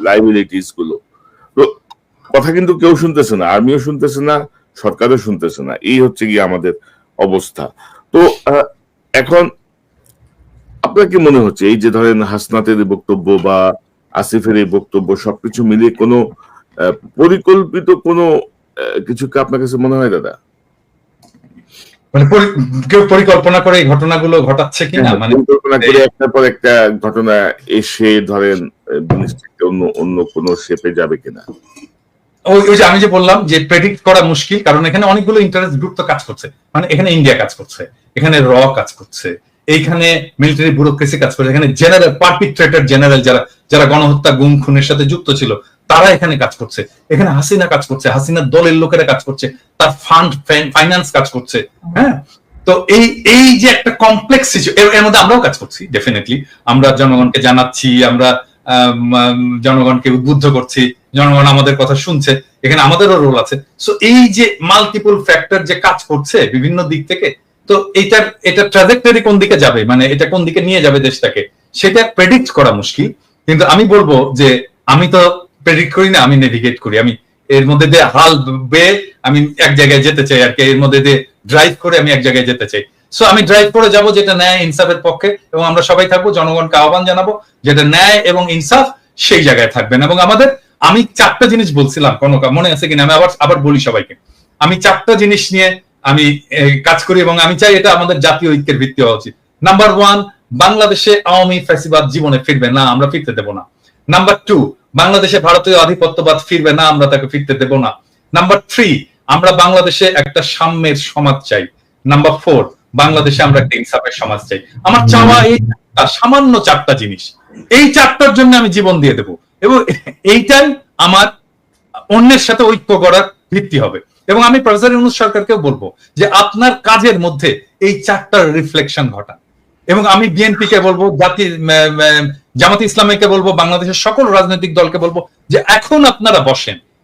লাইবিলিটিস গুলো। তো কথা কিন্তু কেউ শুনতেছে না, আর্মিও শুনতেছে না, সরকারও শুনতেছে না, এই হচ্ছে গিয়ে আমাদের অবস্থা। তো এখন আপনার কি মনে হচ্ছে, এই যে ধরেন হাসনাতের বক্তব্য বা আসিফের এই বক্তব্য, সবকিছু মিলিয়ে কোনো পরিকল্পিত কোনো কিছু কি আপনার কাছে মনে হয় দাদা? মানে কেউ পরিকল্পনা করে এই ঘটনাগুলো ঘটাচ্ছে কিনা, মানে পরিকল্পনা করে একটার পর একটা ঘটনা এসে ধরেন জিনিসটাকে অন্য কোনো শেপে যাবে কিনা? ওই যে আমি যে বললাম যে প্রেডিক্ট করা মুশকিল, কারণ এখানে অনেকগুলো ইন্টারেস্ট গ্রুপ তো কাজ করছে। মানে এখানে ইন্ডিয়া কাজ করছে, এখানে কাজ করছে, এইখানে মিলিটারি ব্যুরোক্রেসি কাজ করছে, এখানে জেনারেল পারপিট্রেটর জেনারেল যারা গণহত্যা গুম খুনের সাথে যুক্ত ছিল তারা এখানে কাজ করছে, এখানে হাসিনা কাজ করছে, হাসিনার দলের লোকেরা কাজ করছে, তার ফান্ড ফাইন্যান্স কাজ করছে। হ্যাঁ, তো এই যে একটা কমপ্লেক্স এর মধ্যে আমরাও কাজ করছি। ডেফিনেটলি আমরা জনগণকে জানাচ্ছি, আমরা জনগণকে উদ্বুদ্ধ করছি, জনগণ আমাদের কথা শুনছে, এখানে আমাদেরও রোল আছে। সো এই যে মাল্টিপল ফ্যাক্টর যে কাজ করছে বিভিন্ন দিক থেকে, তো এটা ট্রাজেক্টরি কোন দিকে যাবে, মানে এটা কোন দিকে নিয়ে যাবে দেশটাকে, সেটা প্রেডিক্ট করা মুশকিল। কিন্তু আমি বলবো যে আমি তো প্রেডিক্ট করি না, আমি নেভিগেট করি। আমি এর মধ্যে দিয়ে হাল বেয়ে আমি এক জায়গায় যেতে চাই আর কি, এর মধ্যে দিয়ে ড্রাইভ করে আমি এক জায়গায় যেতে চাই। সো আমি ড্রাইভ করে যাব যেটা ন্যায় ইনসাফের পক্ষে, এবং আমরা সবাই থাকবো, জনগণকে আহ্বান জানাবো যেটা ন্যায় এবং ইনসাফ সেই জায়গায় থাকবেন। এবং আমি 4টা জিনিস বলছিলাম, কনকা মনে আছে কিনা, আমি আবার বলি সবাইকে, আমি 4টা জিনিস নিয়ে আমি কাজ করি এবং আমি চাই এটা আমাদের জাতীয় ঐক্যের ভিত্তি হওয়া উচিত। নাম্বার 1, বাংলাদেশে আওয়ামী ফ্যাসিবাদ জীবনে ফিরবে না, আমরা ফিরতে দেব না। নাম্বার 2, বাংলাদেশে ভারতীয় আধিপত্যবাদ ফিরবে না, আমরা তাকে ফিরতে দেব না। নাম্বার 3, আমরা বাংলাদেশে একটা সাম্যের সমাজ চাই। নাম্বার 4, বাংলাদেশে আমরা একটা ইনসাফের সমাজ চাই। আমার চাওয়া এই সামান্য 4টা জিনিস, এই 4টার জন্য আমি জীবন দিয়ে দেব, এবং এইটাই আমার অন্যের সাথে ঐক্য করার ভিত্তি হবে। এবং আমি প্রফেসর ইউনূস সরকারকেও বলবো যে আপনার কাজের মধ্যে এই 4টার রিফ্লেকশন ঘটান। এবং আমি বিএনপি কে বলবো, জামাতে ইসলামীকে বলবো, বাংলাদেশের সকল রাজনৈতিক দলকে বলবো যে এখন আপনারা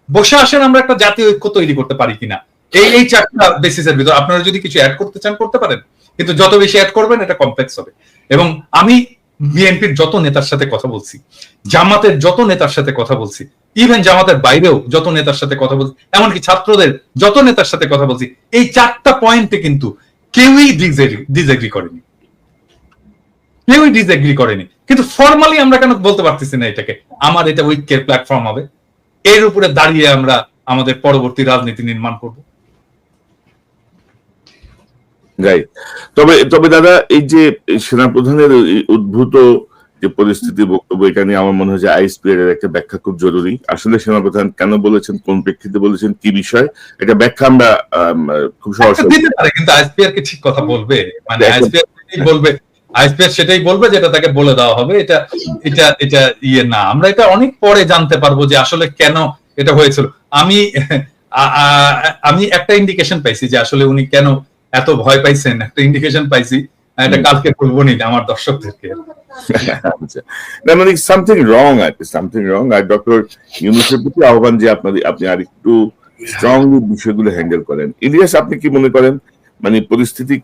বসে আসেন, আমরা একটা জাতীয় ঐক্য তৈরি করতে পারি কিনা এই 4টা বেসিসের ভিতর। আপনারা যদি কিছু অ্যাড করতে চান করতে পারেন, কিন্তু যত বেশি অ্যাড করবেন এটা কমপ্লেক্স হবে। এবং আমি বিএনপির যত নেতার সাথে কথা বলছি, জামাতের যত নেতার সাথে কথা বলছি, ইভেন জামাতের বাইরেও যত নেতার সাথে কথা বলছি, এমনকি ছাত্রদের যত নেতার সাথে কথা বলছি, এই 4টা পয়েন্টে কিন্তু কেউই ডিসএগ্রি করেনি, কিন্তু ফর্মালি আমরা কেন বলতে পারতেছি না এটাকে আমার এটা ঐক্যের প্ল্যাটফর্ম হবে, এর উপরে দাঁড়িয়ে আমরা আমাদের পরবর্তী রাজনীতি নির্মাণ করব। তবে দাদা, এই যে সেনাপ্রধানের উদ্ভূত যে পরিস্থিতি, বক্তব্য, এটা নিয়ে আমার মনে হয় যে আইএসপিআর এর একটা ব্যাখ্যা খুব জরুরি। আসলে সেনাপ্রধান কেন বলেছেন, কোন প্রেক্ষিতে বলেছেন, কি বিষয়, এটা ব্যাখ্যা আমরা খুব সহজ দিতে পারে, কিন্তু আইএসপিআর কে ঠিক কথা বলবে, মানে আইএসপিআর সেটাই বলবে যেটা তাকে বলে দেওয়া হবে। এটা এটা এটা ইয়ে না, আমরা এটা অনেক পরে জানতে পারবো যে আসলে কেন এটা হয়েছিল। আমি একটা ইন্ডিকেশন পাইছি যে আসলে উনি কেন এত ভয় পাইছেন, একটা ইন্ডিকেশন পাইছি, এটা কালকে বলবো নি আমার দর্শকদেরকে। মানে সামথিং রং আছে, সামথিং রং। আর ডক্টর ইউনূসের প্রতি আহ্বান যে আপনি আর একটু স্ট্রংলি বিষয়গুলো হ্যান্ডেল করেন। ইলিয়াস, আপনি কি মনে করেন, মানে পরিস্থিতি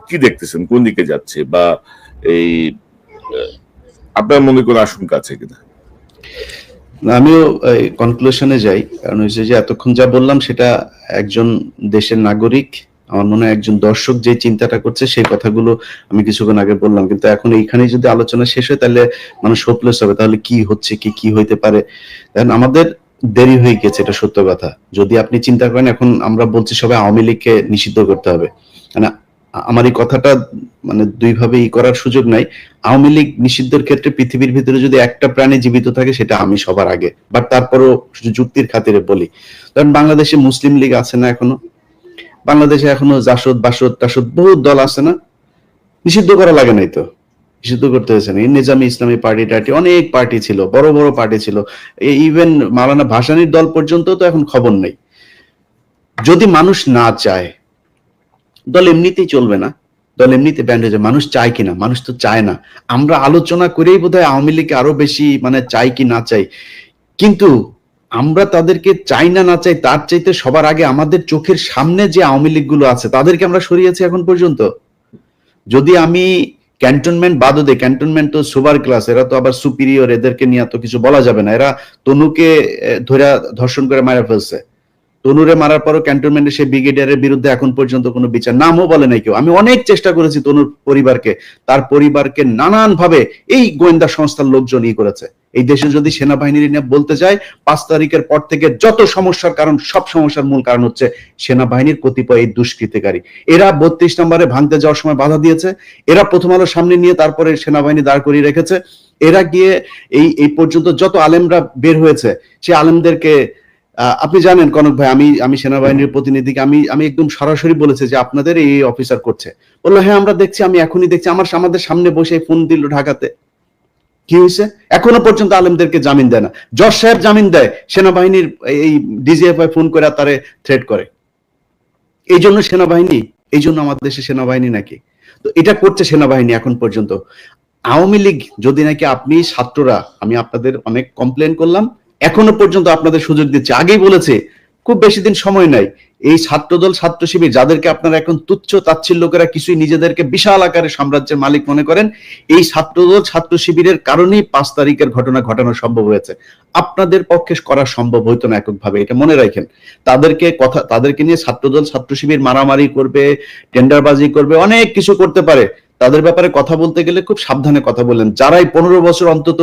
কি দেখতেছেন, কোন দিকে যাচ্ছে, বা এই আপনার মনে কোনো আশঙ্কা আছে কিনা? আমিও কনক্লুশনে যাই, কারণ হচ্ছে যে এতক্ষণ যা বললাম সেটা একজন দেশের নাগরিক, আমার মনে হয় একজন দর্শক যে চিন্তাটা করছে সেই কথাগুলো আমি কিছুক্ষণ আগে বললাম। কিন্তু এখন এইখানে যদি আলোচনা শেষ হয় তাহলে মানুষ হোপলেস হবে, তাহলে কি হচ্ছে, কি হইতে পারে। কারণ আমাদের দেরি হয়ে গেছে, এটা সত্য কথা। যদি আপনি চিন্তা করেন, এখন আমরা বলছি সবাই আওয়ামী লীগকে নিষিদ্ধ করতে হবে, মানে আমার এই কথাটা মানে দুইভাবে করার সুযোগ নাই। আওয়ামী লীগ নিষিদ্ধের ক্ষেত্রে পৃথিবীর ভিতরে যদি একটা প্রাণী জীবিত থাকে সেটা আমি সবার আগে, বাট তারপরও যুক্তির খাতিরে বলি। কারণ বাংলাদেশে মুসলিম লীগ আছে না এখনো, বাংলাদেশে এখনো জাসদ বাসদ টাসদ বহুত দল আছে না, নিষিদ্ধ করা লাগে নাই তো, নিষিদ্ধ করতে হয়েছে না। নিজামী ইসলামী পার্টি টার্টি অনেক পার্টি ছিল, বড় বড় পার্টি ছিল, ইভেন মাওলানা ভাসানীর দল পর্যন্ত তো এখন খবর নেই। যদি মানুষ না চায়, দল এমনিতেই চলবে না, দল এমনিতে ব্যান্ড হয়ে যায়। মানুষ চায় কিনা, মানুষ তো চায় না। আমরা আলোচনা করেই বোধহয় আওয়ামী লীগকে আরো বেশি মানে চাই কি না চাই, কিন্তু আমরা তাদেরকে চাই না চাই তার চাইতে সবার আগে আমাদের চোখের সামনে যে আওয়ামী লীগ গুলো আছে তাদেরকে আমরা সরিয়েছি এখন পর্যন্ত। যদি আমি ক্যান্টনমেন্ট বাদও দেই, ক্যান্টনমেন্ট তো সুপার ক্লাস, এরা তো আবার সুপিরিয়র, এদেরকে নিয়ে তো কিছু বলা যাবে না। এরা তনুকে ধরে ধর্ষণ করে মারা ফেলছে, তনুরে মারার পরও ক্যান্টনমেন্টে সেই ব্রিগেডিয়ারের বিরুদ্ধে এখন পর্যন্ত কোনো বিচার, নামও বলে নাই কেউ। আমি অনেক চেষ্টা করেছি তনুর পরিবারকে, তার পরিবারকে নানান ভাবে এই গোয়েন্দা সংস্থার লোকজন করেছে। এই দেশে যদি সেনাবাহিনীর নিয়ে বলতে যায়, 5 তারিখের পর থেকে যত সমস্যার কারণ, সব সমস্যার মূল কারণ হচ্ছে সেনাবাহিনীর কতিপয় এই দুষ্কৃতিকারী। এরা 32 নম্বরে ভাঙতে যাওয়ার সময় বাধা দিয়েছে, এরা প্রথম আলো সামনে নিয়ে তারপরে সেনাবাহিনী দাঁড় করিয়ে রেখেছে। এরা গিয়ে এই পর্যন্ত যত আলেমরা বের হয়েছে, সে আলেমদেরকে আপনি জানেন কনক ভাই, আমি সেনাবাহিনীর প্রতিনিধিকে আমি একদম সরাসরি বলেছে যে আপনাদের এই অফিসার করছে, বললো হ্যাঁ আমরা দেখছি, আমি এখনই দেখছি। আমাদের সামনে বসে ফোন দিল ঢাকাতে, কি হয়েছে? এখনো পর্যন্ত আলেমদেরকে জামিন দেয় না। জজ সাহেব জামিন দেয়, সেনাবাহিনীর এই ডিজিএফআই ফোন করে তারে থ্রেট করে। এই জন্য সেনাবাহিনী, এই জন্য আমাদের দেশে সেনাবাহিনী নাকি? তো এটা করছে সেনাবাহিনী এখন পর্যন্ত। আওয়ামী লীগ যদি নাকি আপনি ছাত্ররা, আমি আপনাদের অনেক কমপ্লেন করলাম, এখনো পর্যন্ত আপনাদের সুযোগ দিচ্ছে। আগেই বলেছে খুব বেশি দিন সময় নাই, এই ছাত্রদল ছাত্র শিবির যাদেরকে আপনারা এখন তুচ্ছ তাচ্ছিল্য করে কিছুই নিজেদেরকে বিশাল আকারে সাম্রাজ্যের মালিক মনে করেন, এই ছাত্রদল ছাত্র শিবিরের কারণেই 5 তারিখের ঘটনা ঘটানো সম্ভব হয়েছে। আপনাদের পক্ষে করা সম্ভব হইতো না এককভাবে, এটা মনে রাখেন। তাদেরকে নিয়ে ছাত্রদল ছাত্র শিবির মারামারি করবে, টেন্ডারবাজি করবে, অনেক কিছু করতে পারে। তাদের ব্যাপারে কথা বলতে গেলে খুব সাবধানে কথা বললেন, যারাই 15 বছর অন্তত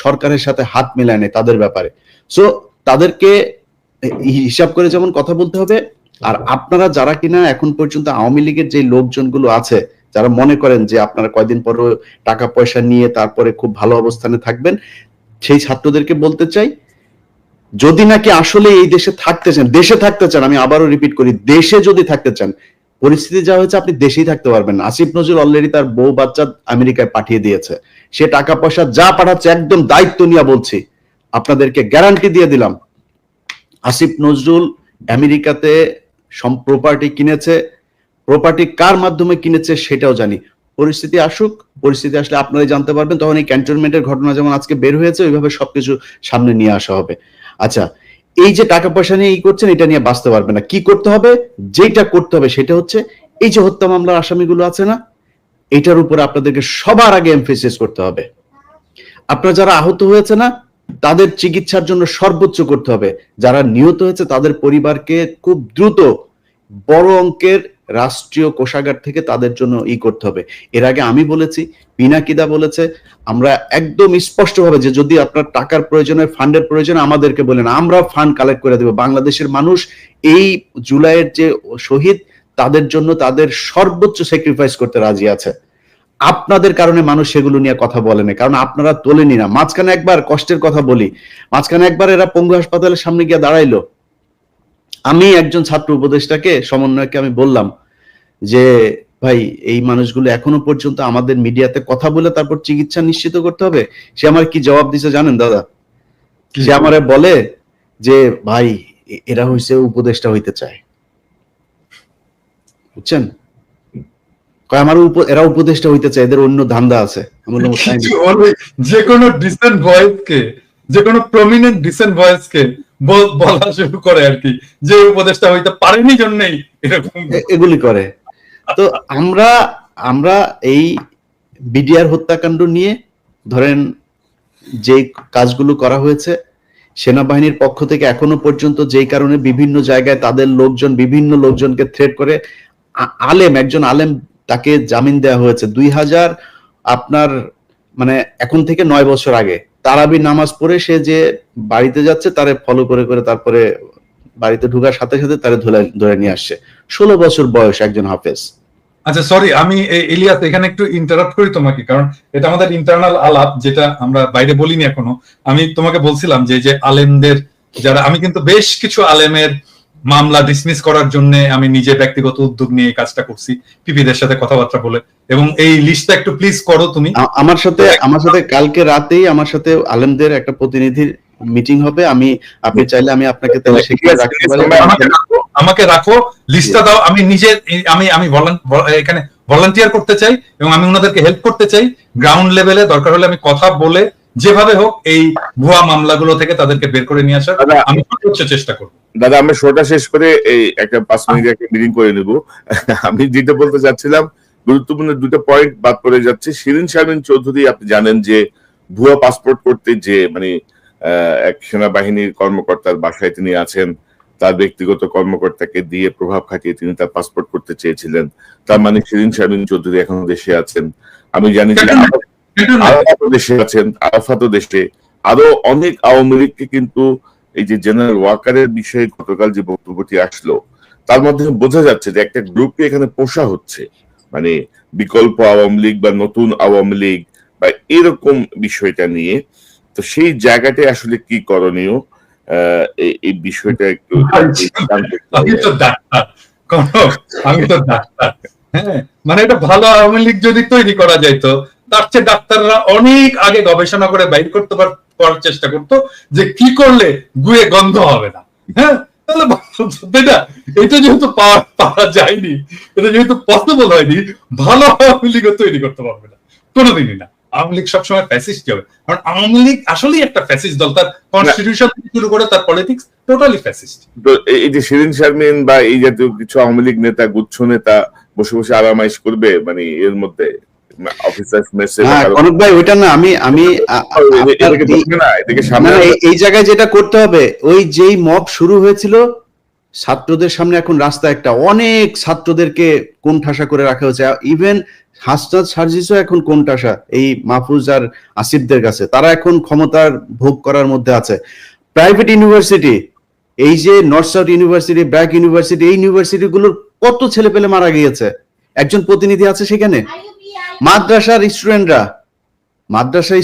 সরকারের সাথে হাত মিলায় নেই তাদের ব্যাপারে। সো তাদেরকে হিসাব করে যেমন কথা বলতে হবে। আর আপনারা যারা কিনা এখন পর্যন্ত আওয়ামী লীগের যে লোকজনগুলো আছে, যারা মনে করেন যে আপনারা কয়দিন পর টাকা পয়সা নিয়ে তারপরে খুব ভালো অবস্থানে থাকবেন, সেই ছাত্রদেরকে বলতে চাই, যদি নাকি আসলে এই দেশে থাকতে চান, আমি আবারও রিপিট করি, দেশে যদি থাকতে চান, পরিস্থিতি যা হয়েছে আপনি দেশেই থাকতে পারবেন না। আসিফ নজরুল অলরেডি তার বউ বাচ্চা আমেরিকায় পাঠিয়ে দিয়েছে, সে টাকা পয়সা যা পাঠাচ্ছে একদম দায়িত্ব নিয়ে বলছি, আপনাদেরকে গ্যারান্টি দিয়ে দিলাম, আসিফ নজরুল আমেরিকাতে প্রপার্টি কিনেছে, প্রপার্টি কার মাধ্যমে কিনেছে সেটাও জানি। পরিস্থিতি আসুক, পরিস্থিতি আসলে আপনারাই জানতে পারবেন, তখন এই ক্যান্টনমেন্টের ঘটনা যেমন আজকে বের হয়েছে ওইভাবে সবকিছু সামনে নিয়ে আসা হবে। আচ্ছা, এই যে টাকা পয়সা নিয়ে করছেন এটা নিয়ে বাঁচতে পারবে না। কি করতে হবে? যেটা করতে হবে সেটা হচ্ছে এই যে হত্যা মামলার আসামিগুলো আছে না, এটার উপরে আপনাদেরকে সবার আগে এমফেসিস করতে হবে। আপনারা যারা আহত হয়েছে না তাদের চিকিৎসার জন্য সর্বোচ্চ করতে হবে, যারা নিহত হয়েছে তাদের পরিবারকে খুব দ্রুত বড় অঙ্কের রাষ্ট্রীয় কোষাগার থেকে তাদের জন্য করতে হবে। এর আগে আমি বলেছি, পিনাকিদা বলেছে, আমরা একদম স্পষ্টভাবে যে যদি আপনার টাকার প্রয়োজন হয়, ফান্ডের প্রয়োজন, আমাদেরকে বলেন, আমরা ফান্ড কালেক্ট করে দেব। বাংলাদেশের মানুষ এই জুলাইয়ের যে শহীদ তাদের জন্য তাদের সর্বোচ্চ স্যাক্রিফাইস করতে রাজি আছে। আপনাদের কারণে মানুষ সেগুলো নিয়ে কথা বলে না, কারণ আপনারা তোলেনি না। মাঝখানে একবার কষ্টের কথা বলি, মাঝখানে একবার এরা পঙ্গু হাসপাতালের সামনে গিয়ে দাঁড়াইলো, আমি একজন ছাত্র উপদেষ্টাকে, সমন্বয়কে আমি বললাম যে ভাই এই মানুষগুলো এখনো পর্যন্ত আমাদের মিডিয়াতে কথা বলে তারপর চিকিৎসা নিশ্চিত করতে হবে। সে আমার কি জবাব দিছে জানেন দাদা? সে আমারে বলে যে ভাই এরা হইছে উপদেষ্টা হইতে চায়, বুঝছেন? আমার এরা উপদেষ্টা হইতে চায়, এদের অন্য ধান্দা আছে। যে কোনো ডিসেন্ট ভয়েসকে, যে কোনো প্রমিনেন্ট ডিসেন্ট ভয়েসকে বলা শুরু করে আর কি, যে উপদেষ্টা হইতে পারেনি জন্যই এরকম এগুলি করে। তো আমরা এই বিডিআর হত্যাকাণ্ড নিয়ে ধরেন যে কাজগুলো করা হয়েছে সেনাবাহিনীর পক্ষ থেকে এখনো পর্যন্ত, যেই কারণে বিভিন্ন জায়গায় তাদের লোকজন বিভিন্ন লোকজনকে থ্রেট করে, একজন আলেম তাকে জামিন দেওয়া হয়েছে 2000 আপনার মানে এখন থেকে 9 বছর আগে, তারাবি নামাজ পড়ে সে যে বাড়িতে যাচ্ছে তারে ফলো করে করে তারপরে বাড়িতে ঢোকার সাথে সাথে তারে ধরে নিয়ে আসছে। 16 বছর বয়স একজন হাফেজ। আচ্ছা সরি, আমি ইলিয়াস এখানে একটু ইন্টারাপ্ট করি তোমাকে, কারণ এটা আমাদের ইন্টারনাল আলাপ, যেটা আমরা বাইরে বলিনি এখনো। আমি তোমাকে বলছিলাম যে আলেমদের যারা, আমি কিন্তু বেশ কিছু আলেমের মামলা ডিসমিস করার জন্য আমি নিজে ব্যক্তিগত উদ্যোগ নিয়ে এই কাজটা করছি, পিপিদের সাথে কথাবার্তা বলে। এবং এই লিস্টটা একটু প্লিজ করো তুমি। আমার সাথে কালকে রাতেই আমার সাথে আলেমদের একটা প্রতিনিধির মিটিং হবে। আপনি চাইলে আমি আপনাকে তাহলে শিখিয়ে রাখতে পারি। আমাকে রাখো, লিস্টটা দাও। আমি নিজে আমি এখানে ভলান্টিয়ার করতে চাই এবং আমি ওনাদেরকে হেল্প করতে চাই। গ্রাউন্ড লেভেলে দরকার হলে আমি কথা বলে যেভাবে হোক এই ভুয়া মামলাগুলো থেকে তাদেরকে বের করে নিয়ে আসার আমি সর্বোচ্চ চেষ্টা করব। দাদা, আমরা শোটা শেষ করে এই একটা 5 মিনিট একটা মিটিং করে নেব। আমি যেটা বলতে চাচ্ছিলাম, গুরুত্বপূর্ণ দুটো পয়েন্ট বাদ পড়ে যাচ্ছে। শিরিন শারমিন চৌধুরী, আপনি জানেন যে ভুয়া পাসপোর্ট করতে যে মানে এক সেনাবাহিনীর কর্মকর্তার বাসায় তিনি আছেন, তার ব্যক্তিগত কর্মকর্তাকে দিয়ে প্রভাব খাটিয়ে তিনি তার পাসপোর্ট করতে চেয়েছিলেন। তার মানে শিরিন শারমিন চৌধুরী এখনো দেশে আছেন। আমি জানি যে আরাফাতও দেশে আছেন, আরাফাতও দেশে। আরো অনেক আওয়ামী লীগকে কিন্তু এই যে জেনারেল ওয়াকারের বিষয়ে গতকাল যে বক্তব্যটি আসলো তার মধ্যে বোঝা যাচ্ছে যে একটা গ্রুপকে এখানে পোষা হচ্ছে, মানে বিকল্প আওয়ামী লীগ বা নতুন আওয়ামী লীগ বা এরকম বিষয়টা নিয়ে। তো সেই জায়গাটায় আসলে কি করণীয়, এই বিষয়টা একটু আমি তো ডাক্তার, হ্যাঁ, মানে এটা ভালো আওয়ামী লীগ যদি তৈরি করা যাইতো, তার চেয়ে ডাক্তাররা অনেক আগে গবেষণা করে বাইর করতে করার চেষ্টা করতো যে কি করলে গুয়ে গন্ধ হবে না। হ্যাঁ, তাহলে এটা যেহেতু পাওয়া যায়নি, এটা যেহেতু পসিবল হয়নি, ভালো আওয়ামী লীগও তৈরি করতে পারবে না কোনোদিনই না। আওয়ামী লীগ সবসময় ফ্যাসিস্ট হবে, কারণ আওয়ামী লীগ আসলেই একটা ফ্যাসিস্ট দল। তার কনস্টিটিউশন থেকে শুরু করে তার পলিটিক্স টোটালি ফ্যাসিস্ট। তো এই যে শিরিন শারমিন বা এই জাতীয় কিছু আওয়ামী লীগ নেতা, গুচ্ছ নেতা বসে বসে আরামাইশ করবে, মানে এর মধ্যে এই জায়গায় যেটা করতে হবে, ওই যেই মব শুরু হয়েছিল ছাত্রদের সামনে, এখন রাস্তা একটা অনেক ছাত্রদেরকে কোণঠাসা করে রাখা হয়েছে। ইভেন হাসনাত সার্জিসও এখন কোণঠাসা এই মাহফুজ আর আসিফদের কাছে। তারা এখন ক্ষমতার ভোগ করার মধ্যে আছে। প্রাইভেট ইউনিভার্সিটি, এই যে north south university, BRAC university, এই ইউনিভার্সিটি গুলোর কত ছেলে পেলে মারা গিয়েছে। একজন প্রতিনিধি আছে সেখানে। মাদ্রাসার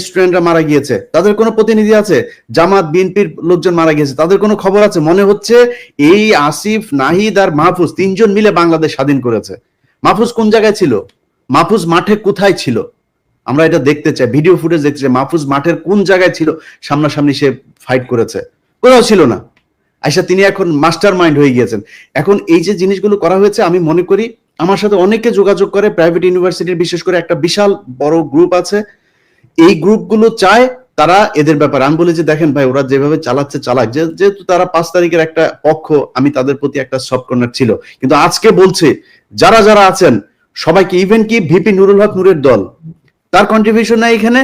স্টুডেন্টরা মারা গিয়েছে, তাদের কোনো প্রতিনিধি আছে? জামাত বিএনপির লোকজন মারা গিয়েছে, তাদের কোনো খবর আছে? মনে হচ্ছে এই আসিফ, নাহিদ আর মাহফুজ তিনজন মিলে বাংলাদেশ স্বাধীন করেছে। মাহফুজ কোন জায়গায় ছিল? মাহফুজ মাঠে কোথায় ছিল? আমরা এটা দেখতে চাই, ভিডিও ফুটেজ দেখতে চাই। মাহফুজ মাঠের কোন জায়গায় ছিল? সামনাসামনি সে ফাইট করেছে? কোথাও ছিল না। আচ্ছা তিনি এখন মাস্টার মাইন্ড হয়ে গিয়েছেন। এখন এই যে জিনিসগুলো করা হয়েছে, আমি মনে করি আমার সাথে অনেকে যোগাযোগ করে, প্রাইভেট ইউনিভার্সিটির বিশেষ করে একটা বিশাল বড় গ্রুপ আছে, এই গ্রুপগুলো চায় তারা এদের ব্যাপারে, আমি বলি যে দেখেন ভাই ওরা যেভাবে চালাচ্ছে চালাক, যেহেতু তারা 5 তারিখের একটা পক্ষ, আমি তাদের প্রতি একটা সফট কর্নার ছিল, কিন্তু আজকে বলছে যারা যারা আছেন সবাইকে, ইভেন কি ভিপি নুরুল হক নূরের দল, তার কন্ট্রিবিউশন নাই এখানে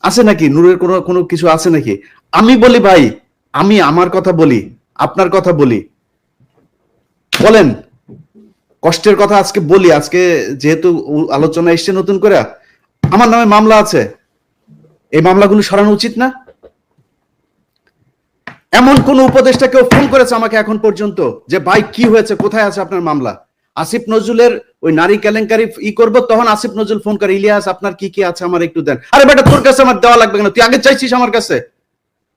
আছে নাকি? নূরের কোনো কোনো কিছু আছে নাকি? আমি বলি ভাই, আমি আমার কথা বলি, আপনার কথা বলি, বলেন কষ্টের কথা আজকে বলি। আজকে যেহেতু আলোচনা এসছে নতুন করে, আমার নামে মামলা আছে, এই মামলাগুলো সরানো উচিত না? এমন কোন উপদেষ্টা কেউ ফোন করেছে আমাকে এখন পর্যন্ত যে ভাই কি হয়েছে, কোথায় আছে আপনার মামলা? আসিফ নজরুলের ওই নারী কেলেঙ্কারি করবো, তখন আসিফ নজরুল ফোন করে, ইলিয়াস আপনার কি কি আছে আমার একটু দেন। আরে বেটা তোর কাছে আমার দেওয়া লাগবে কেন? তুই আগে চাইছিস আমার কাছে?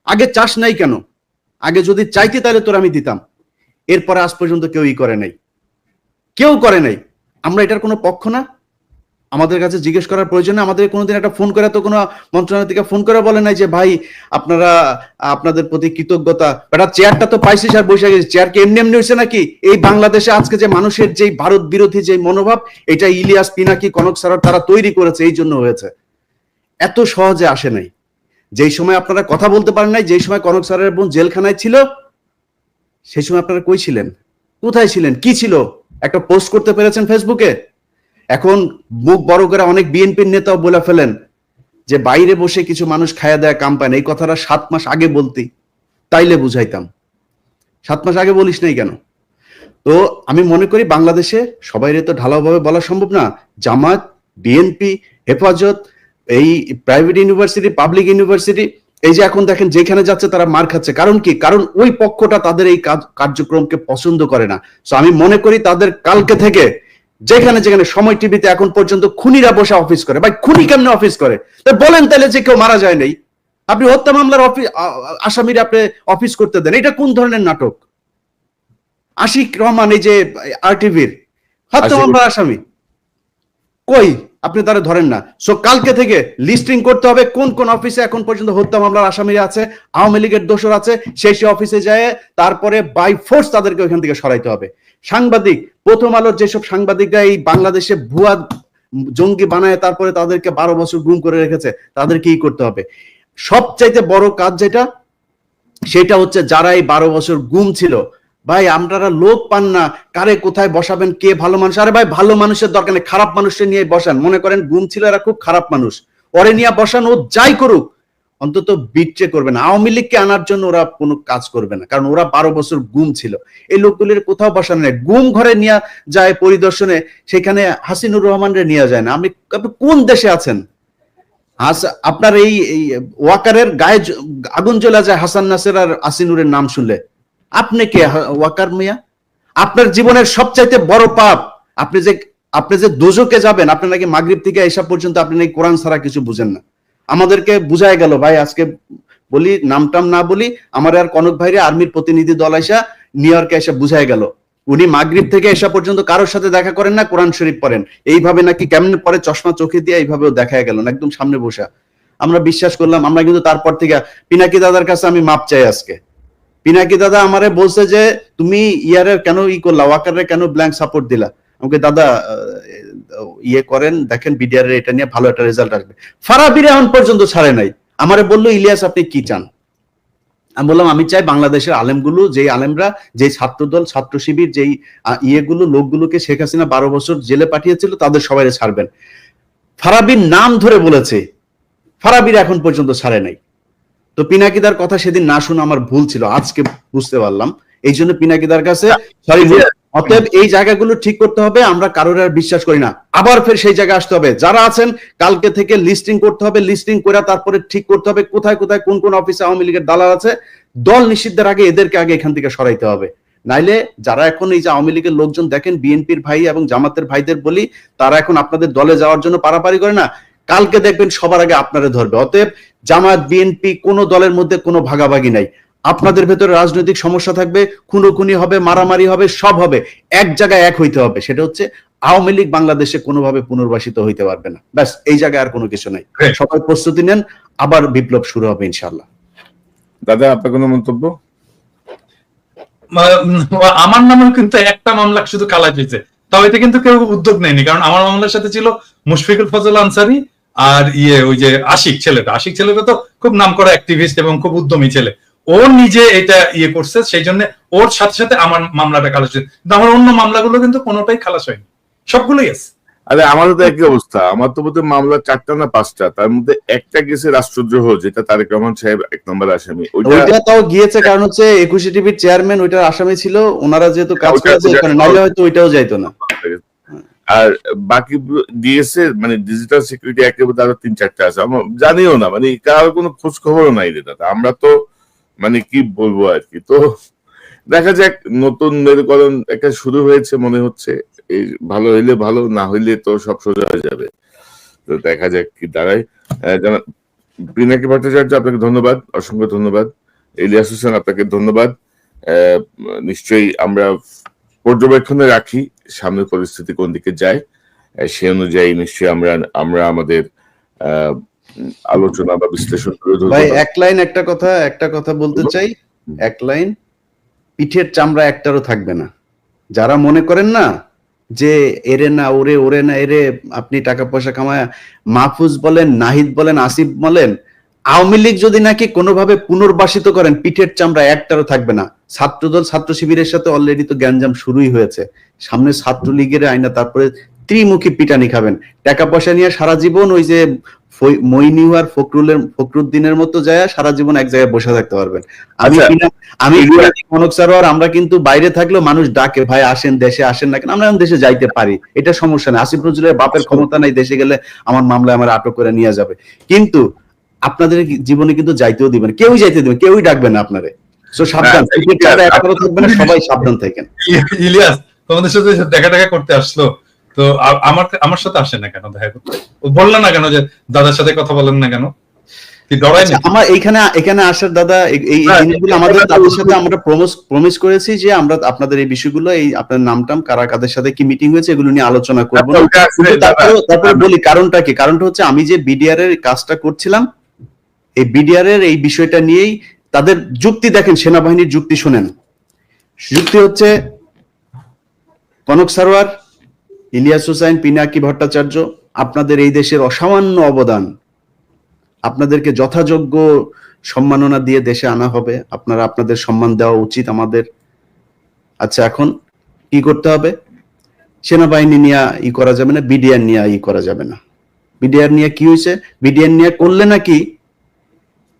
আগে চাস নাই কেন? আগে যদি চাইতি তাহলে তোর আমি দিতাম। এরপরে আজ পর্যন্ত কেউই করে নাই, কেউ করে নাই। আমরা এটার কোনো পক্ষ না, আমাদের কাছে জিজ্ঞেস করার প্রয়োজন নেই। আমাদের কোনোদিন একটা ফোন করে তো কোনো মন্ত্রণালয় থেকে ফোন করে বলে নাই যে ভাই আপনারা আপনাদের প্রতি কৃতজ্ঞতা, বেটা চেয়ারটা তো পাইছিস আর বসে গেছিস, চেয়ার কি এমনি এমনি হয়েছে নাকি? এই বাংলাদেশে আজকে যে মানুষের যে ভারত বিরোধী যে মনোভাব, এটা ইলিয়াস, পিনাকি, কনক স্যার তারা তৈরি করেছে, এই জন্য হয়েছে। এত সহজে আসে নাই। যেই সময় আপনারা কথা বলতে পারেন নাই, যেই সময় কনক স্যারের বোন জেলখানায় ছিল, সেই সময় আপনারা কই ছিলেন, কোথায় ছিলেন, কি ছিল? একটা পোস্ট করতে পেরেছেন ফেসবুকে? এখন মুখ বড় করে অনেক বিএনপির নেতাও বলে ফেলেন যে বাইরে বসে কিছু মানুষ খায়া দেয় কাম পায় না। এই কথাটা 7 মাস আগে বলতি, তাইলে বুঝাইতাম। 7 মাস আগে বলিস নাই কেন? তো আমি মনে করি বাংলাদেশে সবাইরে তো ঢালাওভাবে বলা সম্ভব না। জামাত, বিএনপি, হেফাজত, এই প্রাইভেট ইউনিভার্সিটি, পাবলিক ইউনিভার্সিটি, এই যে এখন দেখেন যেখানে যাচ্ছে তারা মার খাচ্ছে। কারণ কি? কারণ ওই পক্ষটা তাদের এই কার্যক্রমকে পছন্দ করে না। তো আমি মনে করি তাদের কালকে থেকে যেখানে যেখানে, সময় টিভিতে এখন পর্যন্ত খুনিরা বসে অফিস করে। ভাই খুনি কেমনে অফিস করে? তা বলেন তাহলে যে কেউ মারা যায় নাই, আপনি হত্যা মামলার আসামিরা আপনি অফিস করতে দেন, এটা কোন ধরনের নাটক? আশিক রহমান এই যে আরটিভির হত্যা মামলার আসামি, কই আপনি তারা ধরেন না? সো কালকে থেকে লিস্টিং করতে হবে কোন কোন অফিসে এখন পর্যন্ত হত্যা মামলার আসামিরা আছে, আওয়ামী লীগের দোষর আছে, সেই অফিসে যায় তারপরে বাই ফোর্স তাদেরকে ওইখান থেকে সরাইতে হবে। সাংবাদিক, প্রথম আলোর যেসব সাংবাদিকরা এই বাংলাদেশে ভুয়া জঙ্গি বানায় তারপরে তাদেরকে 12 বছর গুম করে রেখেছে, তাদেরকে কি করতে হবে? সবচাইতে বড় কাজ যেটা, সেটা হচ্ছে যারা এই 12 বছর গুম ছিল, ভাই আপনারা লোক পান না, কারে কোথায় বসাবেন, কে ভালো মানুষ? আরে ভাই ভালো মানুষের দরকার নেই, খারাপ মানুষের নিয়ে বসান। মনে করেন গুম ছিল, এরা খুব খারাপ মানুষ, ওরে নিয়ে বসান, ও যাই করুক অন্তত বিট্রে করবে না। আওয়ামী লীগকে আনার জন্য ওরা কোনো কাজ করবে না, কারণ ওরা 12 বছর গুম ছিল। এই লোকগুলির কোথাও বসানো নেই। গুম ঘরে নিয়ে যায় পরিদর্শনে, সেখানে হাসিনুর রহমানরে নিয়ে যায় না। আপনি কোন দেশে আছেন? আপনার এই ওয়াকারের গায়ে আগুন জ্বলা যায় হাসান নাসের আর আসিনুরের নাম শুনলে। আপনি কে ওয়াকার মিয়া? আপনার জীবনের সবচাইতে বড় পাপ, আপনি যে দোজকে যাবেন, আপনি নাকি মাগরিব থেকে এসা পর্যন্ত আপনি নাকি কোরআন ছাড়া কিছু বুঝেন না। আমাদেরকে বুঝায় গেল ভাই, আজকে বলি নামটাম না বলি, আমার আর কনক ভাইরে আর্মির প্রতিনিধি দল আইসা নিউ ইয়র্কে এসে বুঝায় গেল উনি মাগরিব থেকে এসা পর্যন্ত কারোর সাথে দেখা করেন না, কোরআন শরীফ পড়েন। এইভাবে নাকি কেমন পরে চশমা চোখে দিয়ে এইভাবেও দেখা গেল না, একদম সামনে বসা। আমরা বিশ্বাস করলাম। আমরা কিন্তু তারপর থেকে পিনাকি দাদার কাছে আমি মাপ চাই আজকে। পিনাকি দাদা আমারে বলছে যে তুমি ইয়ারের কেন করলা, ওয়াকারের কেন ব্ল্যাঙ্ক সাপোর্ট দিলা? আমাকে দাদা ইয়ে করেন, দেখেন বিডিআর এর এটা নিয়ে ভালো একটা রেজাল্ট আসবে। ফারাবির এখন পর্যন্ত ছাড়ে নাই। আমারে বললো ইলিয়াস আপনি কি চান? আমি বললাম আমি চাই বাংলাদেশের আলেমগুলো, যেই আলেমরা, যেই ছাত্রদল, ছাত্র শিবির, যেই ইয়েগুলো লোকগুলোকে শেখ হাসিনা 12 বছর জেলে পাঠিয়েছিল, তাদের সবাই ছাড়বেন। ফারাবির নাম ধরে বলেছে, ফারাবির এখন পর্যন্ত ছাড়ে নাই। তো পিনাকিদার কথা সেদিন না শুনে আমার ভুল ছিল, আজকে বুঝতে পারলাম। এই জন্য পিনাকিদার কাছে সরি। অতএব এই জায়গাগুলো ঠিক করতে হবে। আমরা কারোর আর বিশ্বাস করি না, আবার ফের সেই জায়গায় আসতে হবে। যারা আছেন কালকে থেকে লিস্টিং করতে হবে, লিস্টিং করে তারপরে ঠিক করতে হবে কোথায় কোথায় কোন কোন অফিসে আওয়ামী লীগের দালাল আছে। দল নিষিদ্ধের আগে এদেরকে আগে এখান থেকে সরাইতে হবে। নাইলে যারা এখন এই যে আওয়ামী লীগের লোকজন দেখেন, বিএনপির ভাই এবং জামাতের ভাইদের বলি, তারা এখন আপনাদের দলে যাওয়ার জন্য পারাপারি করে না, কালকে দেখবেন সবার আগে আপনারা ধরবে। অতএব জামাত, বিএনপি কোনো দলের মধ্যে কোনো ভাগাভাগি নাই। আপনাদের ভেতরে রাজনৈতিক সমস্যা থাকবে, খুনোখুনি হবে, মারামারি হবে, সব হবে, এক জায়গায় এক হইতে হবে। সেটা হচ্ছে আওয়ামী লীগ বাংলাদেশে কোনোভাবে পুনর্বাসিত হইতে পারবে না। ব্যাস, এই জায়গায় আর কোনো কিছু নাই। সবাই প্রস্তুতি নেন, আবার বিপ্লব শুরু হবে ইনশাআল্লাহ। দাদা আপনার কোনো মন্তব্য? আমার নামেও কিন্তু একটা মামলা শুধু খালাস হয়েছে, তাও এতে কিন্তু কেউ উদ্যোগ নেয়নি, কারণ আমার মামলার সাথে ছিল মুশফিকুল ফজল আনসারী আর ওই যে আশিক ছেলেটা তো খুব নামকরা অ্যাক্টিভিস্ট এবং খুব উদ্যমী ছেলে, ও নিজে এটা করছে, সেই জন্য ওর সাথে সাথে আমার মামলাটা খালাস হয়েছে, কিন্তু আমার অন্য মামলাগুলো কিন্তু কোনোটাই খালাস হয়নি, সবগুলোই আছে। আরে আমারও তো একই অবস্থা, আমার তো বোধহয় মামলা 4টা না 5টা, তার মধ্যে একটা গেছে রাষ্ট্রদ্রোহ, যেটা তারেক রহমান সাহেব 1 নম্বর আসামি। ওইটা তাও গিয়েছে কারণ হচ্ছে 21 টিভির চেয়ারম্যান ওইটার আসামি ছিল, ওনারা যেহেতু কাজ করেছে ওখানে, নাইলে হয়তো ওইটাও যাইতো না। আর বাকি দিয়েছে মানে ডিজিটাল সিকিউরিটি অ্যাক্টের মধ্যে আরো 3-4টা আছে, আমরা জানিও না, মানে কারোর কোনো খোঁজ খবরও নাই রে দাদা। আমরা তো মানে কি বলবো আর কি, তো দেখা যাক, নতুন মেরুকরণ একটা শুরু হয়েছে মনে হচ্ছে, এই ভালো হইলে ভালো, না হইলে তো সব সোজা হয়ে যাবে, তো দেখা যাক কি দাঁড়ায়। পিনাকি ভট্টাচার্য, আপনাকে ধন্যবাদ, অসংখ্য ধন্যবাদ। ইলিয়াস হোসেন, আপনাকে ধন্যবাদ। নিশ্চয়ই আমরা পর্যবেক্ষণে রাখি সামনের পরিস্থিতি কোন দিকে যায়, সে অনুযায়ী নিশ্চয়ই আমরা আমাদের আলোচনা বা বিশ্লেষণ করে ধরবো। ভাই একটা কথা বলতে চাই, এক লাইন, পিঠের চামড়া একটারও থাকবে না। যারা মনে করেন না যে এরে না ওরে না এরে, আপনি টাকা পয়সা কামায়, মাহফুজ বলেন, নাহিদ বলেন, আসিফ বলেন, আওয়ামী লীগ যদি নাকি কোনোভাবে পুনর্বাসিত করেন, পিঠের চামড়া একটারও থাকবে না। ছাত্রদল ছাত্র শিবিরের সাথে অলরেডি তো গ্যাঞ্জাম শুরুই হয়েছে, সামনে ছাত্রলীগের আইনা, তারপরে ত্রিমুখী পিটানি খাবেন। টাকা পয়সা নিয়ে সারা জীবন ওই যে মইনিউ আর ফখরুদ্দিনের মতো যায় সারা জীবন এক জায়গায় বসে থাকতে পারবেন। আমি কনক সারোয়ার, আমরা কিন্তু বাইরে থাকলেও মানুষ ডাকে, ভাই আসেন দেশে, আসেন না কেন, আমরা দেশে যাইতে পারি, এটা সমস্যা নেই। আসিফ নজরুলের বাপের ক্ষমতা নাই, দেশে গেলে আমার মামলায় আমার আটক করে নিয়ে যাবে, কিন্তু আপনাদের জীবনে কিন্তু যাইতেও দিবেন, কেউই যাইতে দিবেন, কেউই ডাকবে না আপনারে। সো সাবধান, থাকবে না, সবাই সাবধান থাকেন। ইলিয়াস তোমাদের সাথে দেখা করতে আসলো, তো আমার সাথে আসে না কেন দেখা করতে? বললেন না কেন যে দাদার সাথে কথা বলেন না কেন? কি ডরাই না? আমার এখানে আসার দাদা, এই জিনিসগুলো আমাদের তাদের সাথে আমরা প্রমিস করেছি যে আমরা আপনাদের এই বিষয়গুলো, এই আপনার নামটাম কারা কাদের সাথে কি মিটিং হয়েছে এগুলো নিয়ে আলোচনা করবো। তারপরে বলি কারণটা কি, কারণটা হচ্ছে আমি যে বিডিআর এর কাজটা করছিলাম, এই বিডিআর এর এই বিষয়টা নিয়েই তাদের যুক্তি দেখেন, সেনাবাহিনীর যুক্তি শুনেন। যুক্তি হচ্ছে কনক সারোয়ার, ইলিয়াস হোসেন, পিনাকি ভট্টাচার্য, আপনাদের এই দেশের অসামান্য অবদান, আপনাদেরকে যথাযোগ্য সম্মাননা দিয়ে দেশে আনা হবে, আপনাদের সম্মান দেওয়া উচিত আমাদের। আচ্ছা, এখন কি করতে হবে? সেনাবাহিনী নিয়ে করা যাবে না, বিডিআর নিয়ে করা যাবে না। বিডিআর নিয়ে কি হয়েছে? বিডিআর নিয়ে করলে নাকি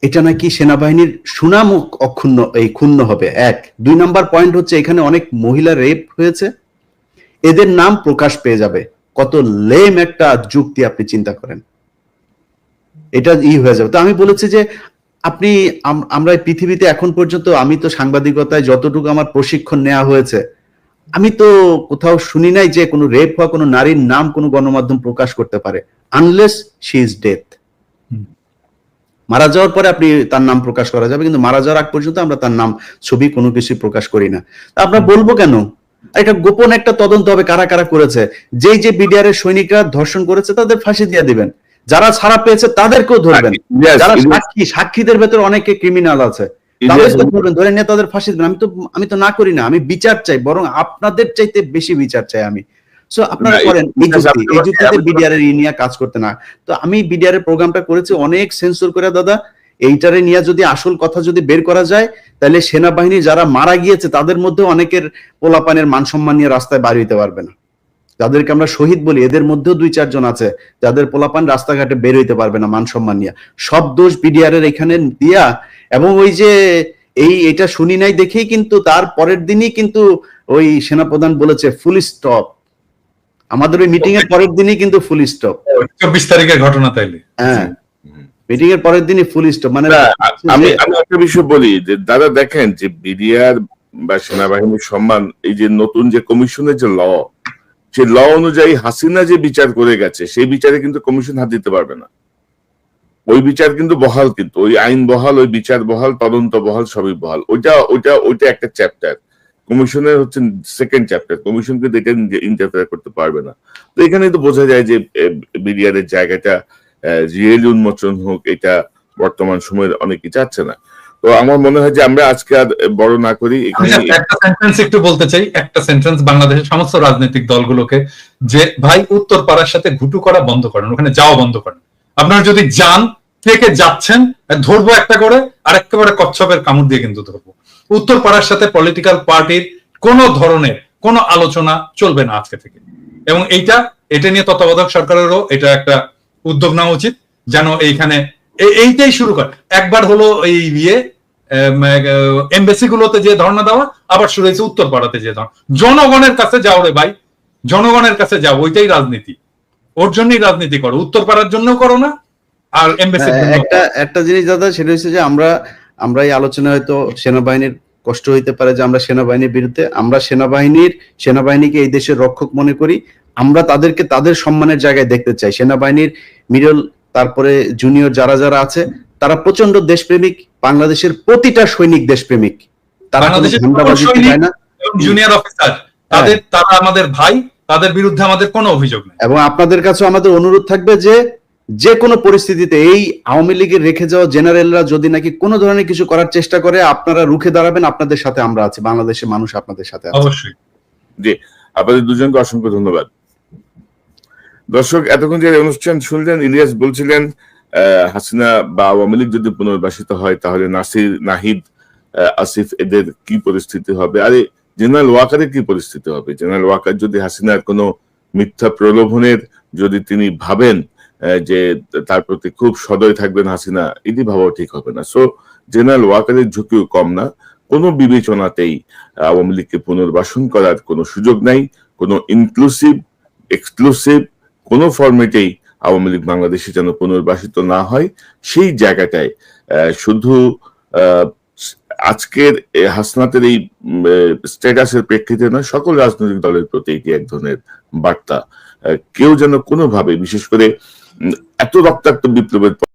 এটা নাকি সেনাবাহিনীর সুনাম ক্ষুণ্ণ হবে, 1। 2 নাম্বার পয়েন্ট হচ্ছে এখানে অনেক মহিলা রেপ হয়েছে, এদের নাম প্রকাশ পেয়ে যাবে। কত লেম একটা যুক্তি, আপনি চিন্তা করেন, এটা হয়ে যাবে। তো আমি বলেছি যে আমরা পৃথিবীতে এখন পর্যন্ত, আমি তো সাংবাদিকতায় যতটুকু আমার প্রশিক্ষণ নেওয়া হয়েছে, আমি তো কোথাও শুনি নাই যে কোনো রেপ হওয়া কোনো নারীর নাম কোনো গণমাধ্যম প্রকাশ করতে পারে, আনলেস শি ইজ ডেথ। মারা যাওয়ার পরে আপনি তার নাম প্রকাশ করা যাবে, কিন্তু মারা যাওয়ার আগ পর্যন্ত আমরা তার নাম, ছবি কোনো কিছু প্রকাশ করি না। আমরা বলবো কেন? এটা গোপন একটা তদন্ত হবে, কারা কারা করেছে। যে বিডিআর এর সৈনিকরা ধর্ষণ করেছে তাদের ফাঁসি দিয়ে দিবেন, যারা ছাড়া পেয়েছে তাদেরকেও ধরবেন, যারা সাক্ষীদের ভেতর অনেকে ক্রিমিনাল আছে তাদেরকে ধরবেন, ধরে নিয়ে তাদের ফাঁসি দিবেন। আমি তো না করি না, আমি বিচার চাই, বরং আপনাদের চাইতে বেশি বিচার চাই আমি। সো আপনারা করেন এই যুক্তিতে বিডিআর এর নিয়ে কাজ করতে না। তো আমি বিডিআর এর প্রোগ্রামটা করেছি অনেক সেন্সর করে দাদা, এইটারে নিয়ে যদি আসল কথা যদি বের করা যায়, তাহলে সেনাবাহিনী যারা মারা গিয়েছে তাদের মধ্যে অনেকের পোলাপানের মান সম্মান নিয়ে রাস্তায় বার হইতে পারবে না। যাদেরকে আমরা শহীদ বলি, এদের মধ্যেও 2-4 জন আছে যাদের পোলাপান রাস্তাঘাটে বের হইতে পারবে না মান সম্মান নিয়ে। সব দোষ বিডিআর এর এখানে দিয়া, এবং ওই যে এটা শুনি নাই দেখেই কিন্তু তার পরের দিনই কিন্তু ওই সেনাপ্রধান বলেছে ফুল স্টপ। আমাদের ওই মিটিং এর পরের দিনই কিন্তু ফুল স্টপ, 24 তারিখের ঘটনা। তাইলে হ্যাঁ, মিটিং এর পরের দিনই ফুল স্টপ। মানে আমি একটা বিষয় বলি যে দাদা, দেখেন যে বিডিআর বা সেনাবাহিনীর সম্মান, এই যে নতুন যে কমিশনের যে ল, সেই ল অনুযায়ী হাসিনা যে বিচার করে গেছে, সেই বিচারে কিন্তু কমিশন হাত দিতে পারবে না। ওই বিচার কিন্তু বহাল, কিন্তু ওই আইন বহাল, ওই বিচার বহাল, তদন্ত বহাল, সবই বহাল। ওইটা একটা চ্যাপ্টার, কমিশনের হচ্ছে সেকেন্ড চ্যাপ্টার। কমিশন কিন্তু এটা ইন্টারফেয়ার করতে পারবে না। তো এখানে তো বোঝা যায় যে বিডিআর এর জায়গাটা রিয়েলি উন্মোচন হোক, এটা বর্তমান সময়ের অনেকে চাচ্ছে না। তো আমার মনে হয় যে আমরা আজকে আর বড় না করি আমি এখানে। just একটা সেন্টেন্স একটু বলতে চাই, একটা সেন্টেন্স বাংলাদেশের সমস্ত রাজনৈতিক দলগুলোকে, যে ভাই উত্তর পাড়ার সাথে ঘুটু করা বন্ধ করেন, ওখানে যাওয়া বন্ধ করেন। আপনারা যদি যান, কে কে যাচ্ছেন ধরবো একটা করে, আর একেবারে কচ্ছপের কামড় দিয়ে কিন্তু ধরবো। উত্তর পাড়ার সাথে পলিটিক্যাল পার্টির কোন ধরনের কোন আলোচনা চলবে না আজকে থেকে। এবং এটা নিয়ে তত্ত্বাবধায়ক সরকারেরও এটা একটা উদ্যোগ নেওয়া উচিত, যেন এইখানে এইটাই শুরু করে। একবার হলো এই এমবেসি গুলোতে যে ধর্ণা দেওয়া, আবার শুরু হয়েছে উত্তর পাড়াতে যে ধর্ণা। জনগণের কাছে যাও রে ভাই, জনগণের কাছে যাও, ওইটাই রাজনীতি। ওর জন্যই রাজনীতি করো, উত্তর পাড়ার জন্য করো না, আর এমবেসি। একটা জিনিস দাদা, সেটা হচ্ছে যে আমরা এই আলোচনায় হয়তো সেনাবাহিনীর কষ্ট হইতে পারে যে আমরা সেনাবাহিনীর বিরুদ্ধে, আমরা সেনাবাহিনীকে এই দেশের রক্ষক মনে করি। আমরা তাদেরকে তাদের সম্মানের জায়গায় দেখতে চাই। সেনাবাহিনীর মিডল, তারপরে জুনিয়র যারা আছে, তারা প্রচন্ড দেশপ্রেমিক। বাংলাদেশের প্রতিটা সৈনিক দেশপ্রেমিক, তারা জুনিয়র অফিসার, তারা আমাদের ভাই, তাদের বিরুদ্ধে আমাদের কোনো অভিযোগ নেই। এবং আপনাদের কাছে আমাদের অনুরোধ থাকবে যে কোনো পরিস্থিতিতে এই আওয়ামী লীগের রেখে যাওয়া জেনারেলরা যদি নাকি কোনো ধরনের কিছু করার চেষ্টা করে, আপনারা রুখে দাঁড়াবেন। আপনাদের সাথে আমরা আছি, বাংলাদেশের মানুষ আপনাদের সাথে আছে। অবশ্যই। জি, আপনাদের দুজনকে অসংখ্য ধন্যবাদ। দর্শক, এতক্ষণ যে অনুষ্ঠান শুনলেন, ইলিয়াস বলছিলেন হাসিনা বা আওয়ামী লীগ যদি পুনর্বাসিত হয় তাহলে নাসির, নাহিদ, আসিফ এদের কি পরিস্থিতি হবে। আরে জেনারেল ওয়াকারের কি পরিস্থিতি হবে? জেনারেল ওয়াকার যদি হাসিনার কোনো মিথ্যা প্রলোভনের যদি তিনি ভাবেন যে তার প্রতি খুব সদয় থাকবেন হাসিনা, এটি ভাবাও ঠিক হবে না। সো জেনারেল ওয়াকারের ঝুঁকিও কম না। কোনো বিবেচনাতেই আওয়ামী লীগকে পুনর্বাসন করার কোনো সুযোগ নাই। কোনো ইনক্লুসিভ, এক্সক্লুসিভ কোনো ফরম্যাটেই আওয়ামী লীগ বাংলাদেশে যেন পুনর্বাসিত না হয়, সেই জায়গাটায় শুধু আজকের হাসনাতের এই স্ট্যাটাসের প্রেক্ষিতে নয়, সকল রাজনৈতিক দলের প্রতি এটি এক ধরনের বার্তা। কেউ যেন কোনোভাবে, বিশেষ করে এত রক্তাক্ত বিপ্লবের